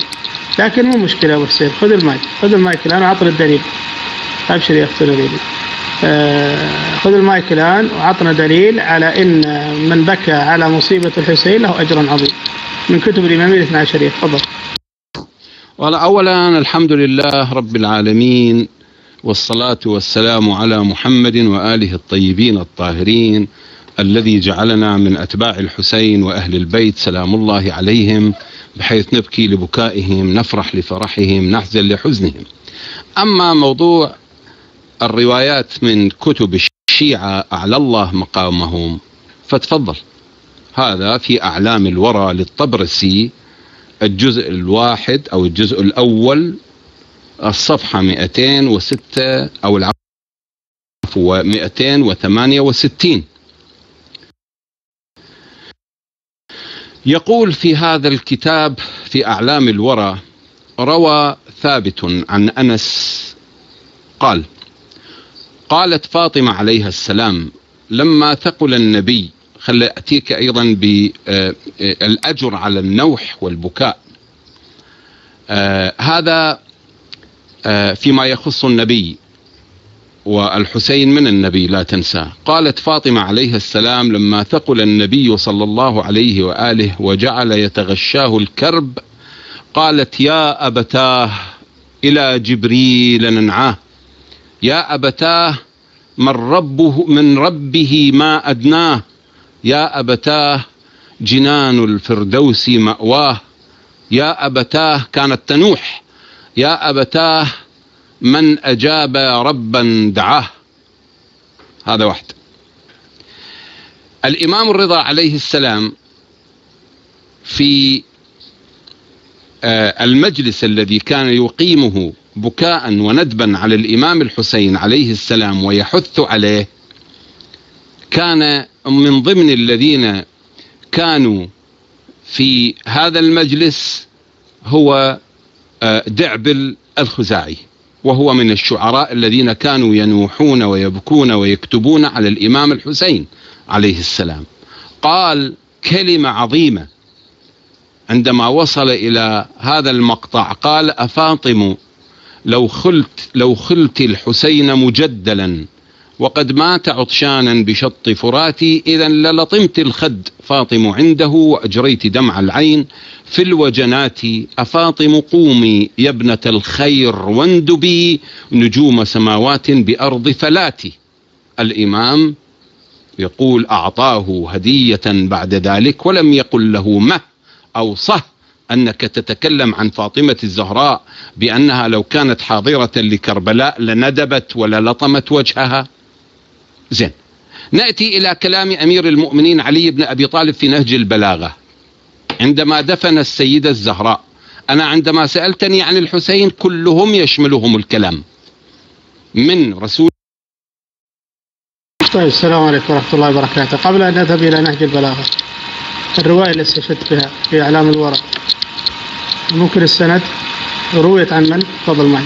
لكن مو مشكلة يا أبو حسين. خذ المايك الآن وعطنا الدليل. أبشر يا أختي دليل. خذ المايك الآن وعطنا دليل على إن من بكى على مصيبة الحسين له أجر عظيم من كتب الإمامية الاثنى عشرية. تفضل. أولا الحمد لله رب العالمين، والصلاة والسلام على محمد وآله الطيبين الطاهرين الذي جعلنا من أتباع الحسين وأهل البيت سلام الله عليهم، بحيث نبكي لبكائهم، نفرح لفرحهم، نحزن لحزنهم. أما موضوع الروايات من كتب الشيعة أعلى الله مقامهم، فتفضل، هذا في أعلام الورى للطبرسي الجزء الواحد أو الجزء الأول الصفحة 206 أو العفو 268. يقول في هذا الكتاب في أعلام الورى: روى ثابت عن أنس قال: قالت فاطمة عليها السلام لما ثقل النبي، خلي أتيك أيضا بالأجر على النوح والبكاء، هذا فيما يخص النبي، والحسين من النبي لا تنسى. قالت فاطمة عليها السلام لما ثقل النبي صلى الله عليه وآله وجعل يتغشاه الكرب، قالت: يا أبتاه إلى جبريل ننعاه، يا أبتاه من ربه ما أدناه، يا أبتاه جنان الفردوس مأواه، يا أبتاه كانت تنوح، يا أبتاه من أجاب ربا دعاه. هذا واحد. الإمام الرضا عليه السلام في المجلس الذي كان يقيمه بكاء وندبا على الإمام الحسين عليه السلام ويحث عليه، كان من ضمن الذين كانوا في هذا المجلس هو دعبل الخزاعي، وهو من الشعراء الذين كانوا ينوحون ويبكون ويكتبون على الإمام الحسين عليه السلام. قال كلمة عظيمة عندما وصل إلى هذا المقطع، قال: أفاطم لو خلت الحسين مجدلا وقد مات عطشانا بشط فراتي، إذا للطمت الخد فاطم عنده وأجريت دمع العين في الوجنات. أفاطم قومي يا ابنة الخير واندبي نجوم سماوات بأرض فلاتي. الإمام يقول أعطاه هدية بعد ذلك ولم يقل له مه أو صه أنك تتكلم عن فاطمة الزهراء بأنها لو كانت حاضرة لكربلاء لندبت ولا لطمت وجهها. زين، نأتي إلى كلام أمير المؤمنين علي بن أبي طالب في نهج البلاغة عندما دفن السيدة الزهراء. أنا عندما سألتني عن الحسين كلهم يشملهم الكلام، من رسول طيب السلام عليكم ورحمة الله وبركاته. قبل أن نذهب إلى نهج البلاغة، الرواية اللي استشهدت بها في أعلام الورى ممكن السند رويت عن من؟ تفضل معي.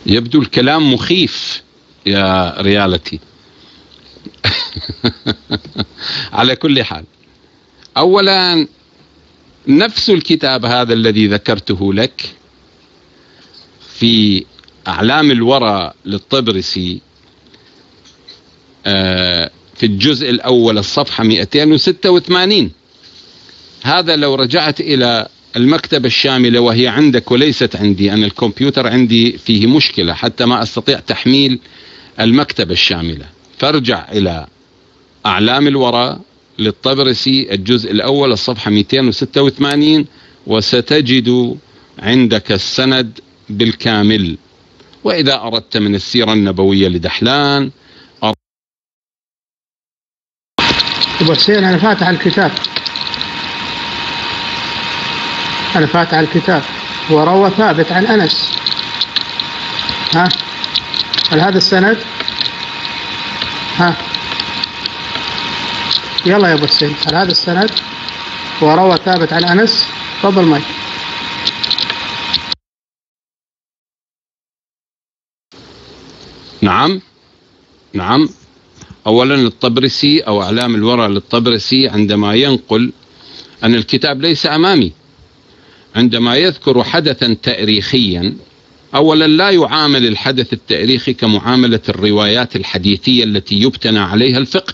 يبدو الكلام مخيف يا ريالتي. على كل حال، أولا نفس الكتاب هذا الذي ذكرته لك في أعلام الورى للطبرسي في الجزء الأول الصفحة 286. هذا لو رجعت إلى المكتبة الشاملة وهي عندك وليست عندي، أنا الكمبيوتر عندي فيه مشكلة حتى ما أستطيع تحميل المكتبة الشاملة، فارجع إلى أعلام الورى للطبرسي الجزء الأول الصفحة 286 وستجد عندك السند بالكامل. وإذا أردت من السيرة النبوية لدحلان أبو حسين، أنا فاتح الكتاب، أنا فاتح الكتاب وروى ثابت عن أنس. ها، هل هذا السند؟ ها، يلا يا أبو حسين، هل هذا السند وروى ثابت عن أنس؟ تفضل معي. نعم. أولا الطبرسي أو أعلام الورى للطبرسي عندما ينقل أن الكتاب ليس أمامي، عندما يذكر حدثا تاريخيا، أولا لا يعامل الحدث التاريخي كمعاملة الروايات الحديثية التي يبتنى عليها الفقه،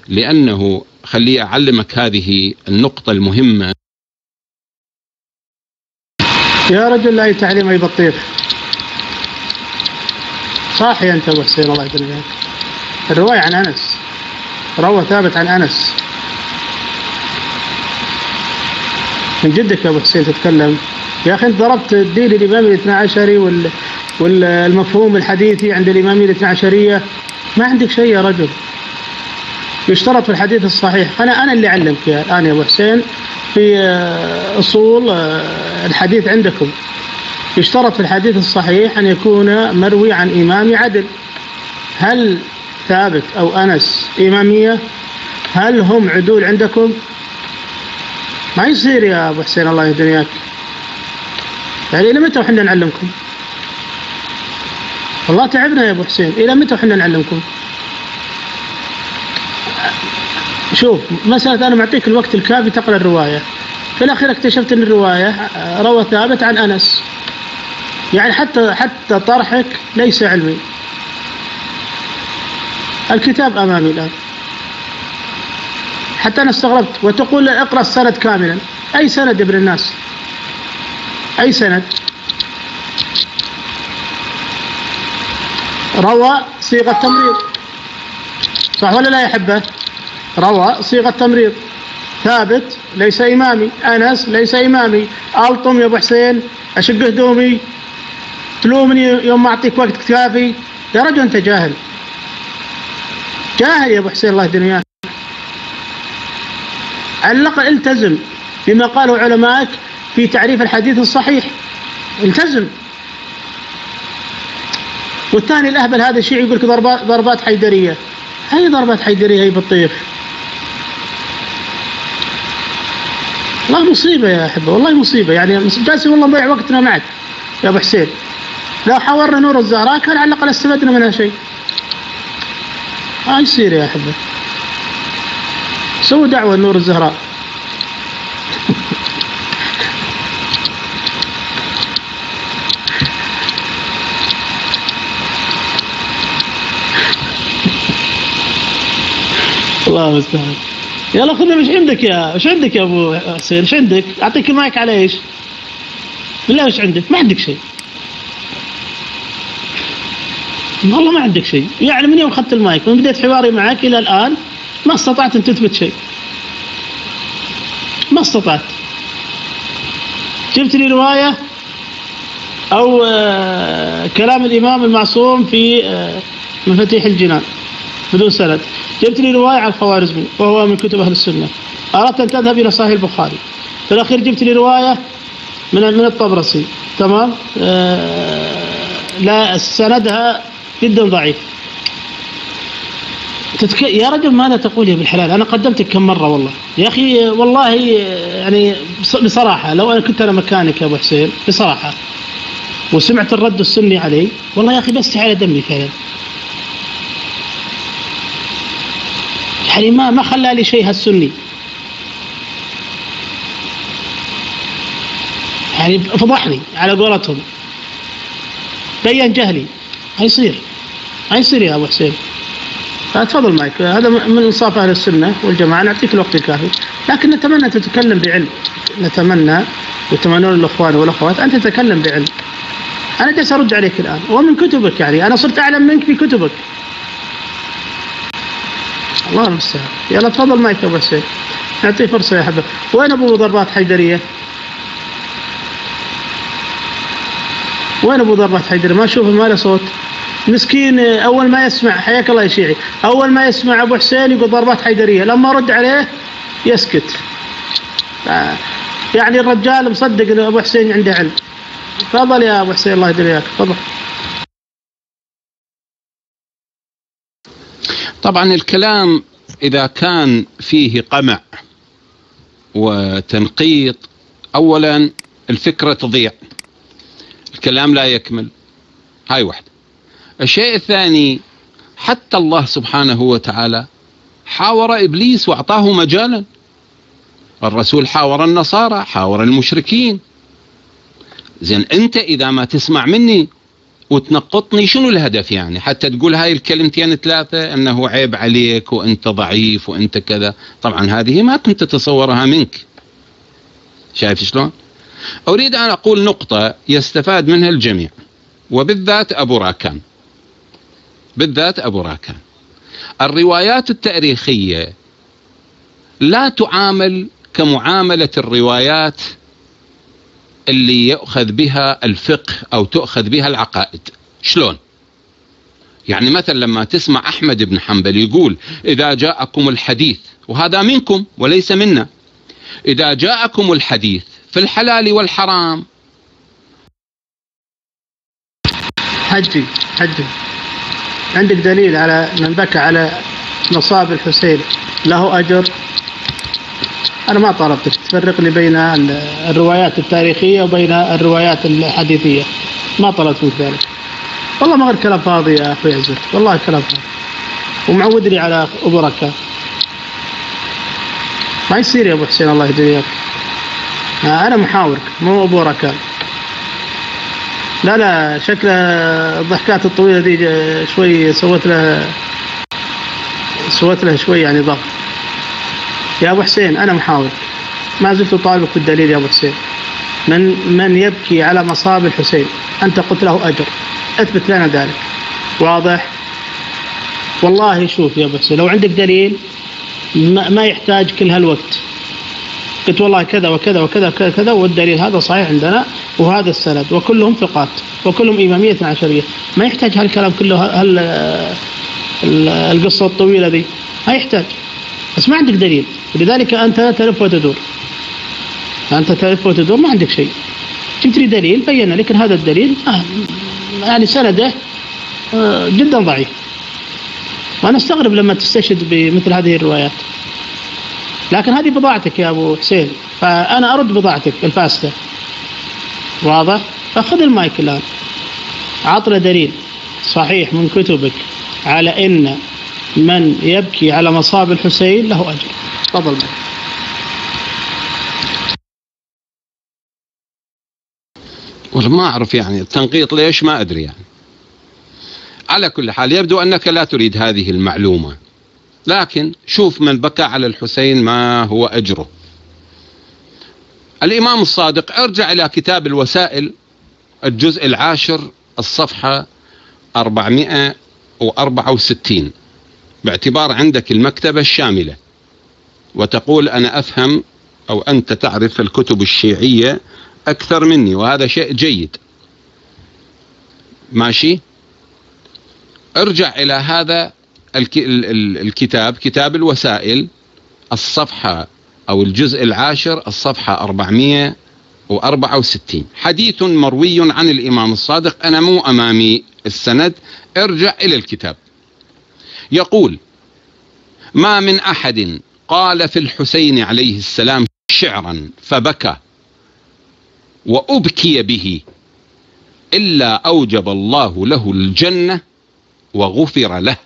لأنه خلي أعلمك هذه النقطة المهمة. يا رجل لا تعليم أي بطيخ، صاحي أنت أبو حسين الله يدريك. الرواية عن أنس، روى ثابت عن أنس. من جدك يا أبو حسين تتكلم يا أخي. أنت ضربت الدين الإمامي الاثنى عشري والمفهوم الحديثي عند الإمامية الاثنى عشرية، ما عندك شيء يا رجل. يشترط في الحديث الصحيح، أنا اللي أعلمك الآن يا أبو حسين في أصول الحديث عندكم، يشترط في الحديث الصحيح أن يكون مروي عن إمام عدل. هل ثابت أو أنس إمامية؟ هل هم عدول عندكم؟ ما يصير يا أبو حسين الله يهديك. يعني إلى متى وحنا نعلمكم؟ والله تعبنا يا أبو حسين، إلى متى وحنا نعلمكم؟ شوف مسألة، أنا معطيك الوقت الكافي تقرأ الرواية، في الأخير اكتشفت أن الرواية روى ثابت عن أنس. يعني حتى طرحك ليس علمي. الكتاب أمامي الآن، حتى أنا استغربت. وتقول اقرأ السند كاملا. أي سند يا ابن الناس؟ أي سند؟ روى صيغة تمريض، صح ولا لا يا حبة؟ روى صيغة تمريض. ثابت ليس إمامي، أنس ليس إمامي. ألطم يا أبو حسين، أشق هدومي، تلومني يوم ما أعطيك وقت كافي. يا رجل أنت جاهل، جاهل يا أبو حسين الله يهديك. على الأقل التزم بما قاله علمائك في تعريف الحديث الصحيح، التزم. والثاني الأهبل هذا الشيء يقول لك ضربات حيدرية. هي ضربات حيدرية هي بطيخ. والله مصيبة يا أحبة، والله مصيبة. يعني جالسين والله نضيع وقتنا معك يا أبو حسين. لو حاورنا نور الزهراء كان على الأقل استفدنا منها شيء. يصير يا أحبة، سووا دعوة نور الزهراء. الله المستعان. يلا خذنا. مش عندك يا ابو حسين؟ ايش عندك؟ اعطيك المايك على ايش؟ بالله ايش عندك؟ ما عندك شيء والله، ما عندك شيء. يعني من يوم اخذت المايك من بدايه حواري معك الى الان ما استطعت ان تثبت شيء، ما استطعت. جبت لي روايه او كلام الامام المعصوم في مفاتيح الجنان بدون سند. جبت لي روايه عن الخوارزمي وهو من كتب اهل السنه. اردت ان تذهب الى صحيح البخاري، في الاخير جبت لي روايه من الطبرسي. تمام. لا سندها جدا ضعيف. يا رجل ماذا تقول يا بالحلال؟ أنا قدمتك كم مرة والله يا أخي، والله يعني بصراحة لو أنا كنت أنا مكانك يا أبو حسين بصراحة وسمعت الرد السني علي، والله يا أخي بس على دمي فعلا. يعني ما خلى لي شيء هالسني، يعني فضحني على قولتهم، بين جهلي. هيصير يا أبو حسين. تفضل معك، هذا من انصاف اهل السنه والجماعه، نعطيك الوقت الكافي، لكن نتمنى تتكلم بعلم، نتمنى ويتمنون الاخوان والاخوات ان تتكلم بعلم. انا جالس ارد عليك الان ومن كتبك، يعني انا صرت اعلم منك في كتبك. الله المستعان. يلا تفضل معك يا ابو حسين، نعطيه فرصه يا حبيبي. وين ابو ضربات حيدريه؟ وين ابو ضربات حيدريه؟ ما اشوفه، ما له صوت مسكين. اول ما يسمع، حياك الله يا شيعي، اول ما يسمع ابو حسين يقول ضربات حيدريه، لما رد عليه يسكت. يعني الرجال مصدق ان ابو حسين عنده علم. تفضل يا ابو حسين، الله يهدي وياك، تفضل. طبعا الكلام اذا كان فيه قمع وتنقيط، اولا الفكره تضيع، الكلام لا يكمل، هاي واحده. الشيء الثاني، حتى الله سبحانه وتعالى حاور إبليس وأعطاه مجالا. الرسول حاور النصارى، حاور المشركين. زين أنت إذا ما تسمع مني وتنقطني، شنو الهدف يعني؟ حتى تقول هاي الكلمتين ثلاثة أنه عيب عليك وأنت ضعيف وأنت كذا. طبعا هذه ما كنت تتصورها منك. شايف شلون؟ أريد أن أقول نقطة يستفاد منها الجميع، وبالذات أبو راكان. الروايات التاريخية لا تعامل كمعاملة الروايات اللي يؤخذ بها الفقه أو تؤخذ بها العقائد. شلون؟ يعني مثلا لما تسمع أحمد بن حنبل يقول إذا جاءكم الحديث، وهذا منكم وليس منا، إذا جاءكم الحديث في الحلال والحرام. حجي عندك دليل على من بكى على مصاب الحسين له أجر؟ أنا ما طلبتك تفرق لي بين الروايات التاريخية وبين الروايات الحديثية، ما طلبت منك ذلك. والله ما غير كلام فاضي يا أخوي عزر، والله كلام فاضي، ومعود لي على أبو ركان. ما يصير يا أبو حسين، الله يهديك. أنا محاورك مو أبو ركان. لا شكله الضحكات الطويلة دي شوي سوت له شوي يعني ضغط. يا أبو حسين أنا محاورك، ما زلت طالبك بالدليل يا أبو حسين. من يبكي على مصاب الحسين أنت قلت له أجر، أثبت لنا ذلك. واضح؟ والله شوف يا أبو حسين، لو عندك دليل ما يحتاج كل هالوقت. قلت والله كذا وكذا وكذا كذا، والدليل هذا صحيح عندنا وهذا السند، وكلهم ثقات وكلهم إمامية عشرية. ما يحتاج هالكلام كله، القصة الطويلة دي ما يحتاج، بس ما عندك دليل. لذلك أنت تلف وتدور، ما عندك شيء. جبت لي دليل بينا، لكن هذا الدليل يعني سنده جدا ضعيف. وأنا استغرب لما تستشهد بمثل هذه الروايات، لكن هذه بضاعتك يا أبو حسين، فأنا أرد بضاعتك الفاسدة. واضح؟ فخذ المايك الآن، عطنا دليل صحيح من كتبك على إن من يبكي على مصاب الحسين له أجر. تفضل معك. والله ما أعرف يعني التنقيط ليش، ما أدري يعني. على كل حال يبدو أنك لا تريد هذه المعلومة، لكن شوف من بكى على الحسين ما هو أجره. الإمام الصادق، ارجع إلى كتاب الوسائل الجزء 10 الصفحة 464، باعتبار عندك المكتبة الشاملة وتقول أنا أفهم أو أنت تعرف الكتب الشيعية أكثر مني، وهذا شيء جيد، ماشي. ارجع إلى هذا الكتاب، كتاب الوسائل، الصفحة أو الجزء 10 الصفحة 464، 264. حديث مروي عن الإمام الصادق، أنا مو أمامي السند، ارجع إلى الكتاب. يقول: ما من أحد قال في الحسين عليه السلام شعرا فبكى وأبكي به إلا أوجب الله له الجنة وغفر له.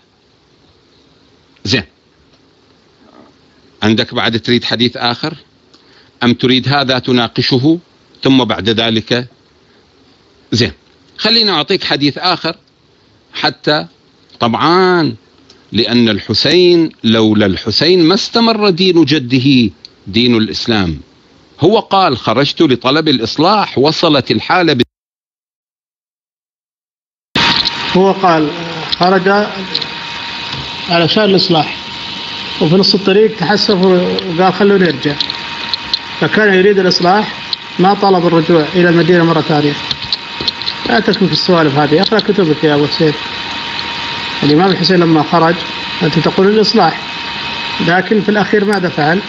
زين، عندك بعد تريد حديث آخر أم تريد هذا تناقشه ثم بعد ذلك؟ زين، خلينا أعطيك حديث آخر حتى، طبعا لأن الحسين لولا الحسين ما استمر دين جده دين الإسلام. هو قال: خرجت لطلب الإصلاح، وصلت الحالة هو قال خرج علشان الإصلاح، وفي نص الطريق تحسف وقال خلوني يرجع، فكان يريد الإصلاح، ما طلب الرجوع إلى المدينة مرة ثانية. لا تكن في السوالف هذه، اقرأ كتبك يا أبو حسين. الإمام الحسين لما خرج أنت تقول الإصلاح، لكن في الأخير ماذا فعل؟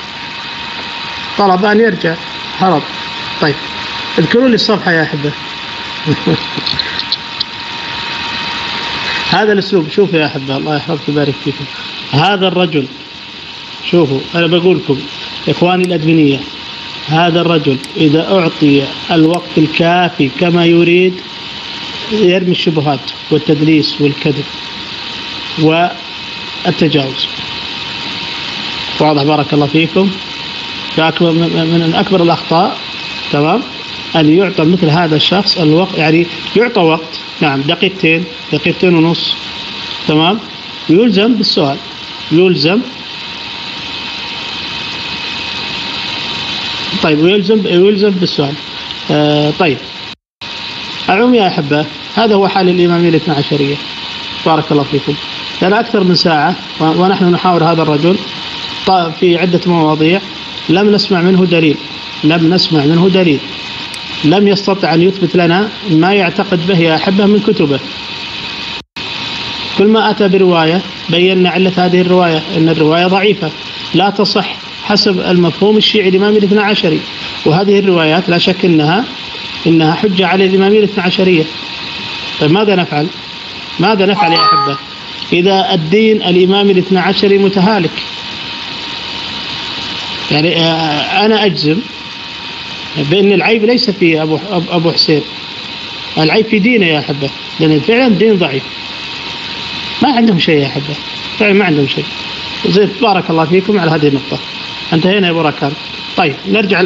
طلب أن يرجع، هرب. طيب اذكروا لي الصفحة يا أحبة. هذا الأسلوب، شوفوا يا أحبة، الله يحفظكم ويبارك فيكم. هذا الرجل، شوفوا أنا بقول لكم إخواني الأدمنية، هذا الرجل إذا أعطي الوقت الكافي كما يريد يرمي الشبهات والتدليس والكذب والتجاوز. واضح؟ بارك الله فيكم. من أكبر الأخطاء، تمام، أن يعطى مثل هذا الشخص الوقت، يعني يعطى وقت، نعم، دقيقتين ونص، تمام، يلزم بالسؤال، يلزم. طيب، ويلزم بالسؤال. طيب، أعوم يا أحبة، هذا هو حال الإمامية الاثنى عشرية. بارك الله فيكم. لنا أكثر من ساعة ونحن نحاور هذا الرجل في عدة مواضيع، لم نسمع منه دليل، لم يستطع أن يثبت لنا ما يعتقد به يا أحبة من كتبه. كل ما أتى برواية بينا علة هذه الرواية، أن الرواية ضعيفة لا تصح حسب المفهوم الشيعي الإمامي الاثنى عشري، وهذه الروايات لا شك إنها حجة على الإمامية الاثنى عشرية. طيب ماذا نفعل يا أحبة إذا الدين الإمامي الاثنى عشري متهالك؟ يعني أنا أجزم بأن العيب ليس في أبو حسين، العيب في دينه يا أحبة، لأن فعلا دين ضعيف، ما عندهم شيء يا أحبة، فعلا ما عندهم شيء. زين، بارك الله فيكم على هذه النقطة. انتهينا يا أبو ركان. طيب نرجع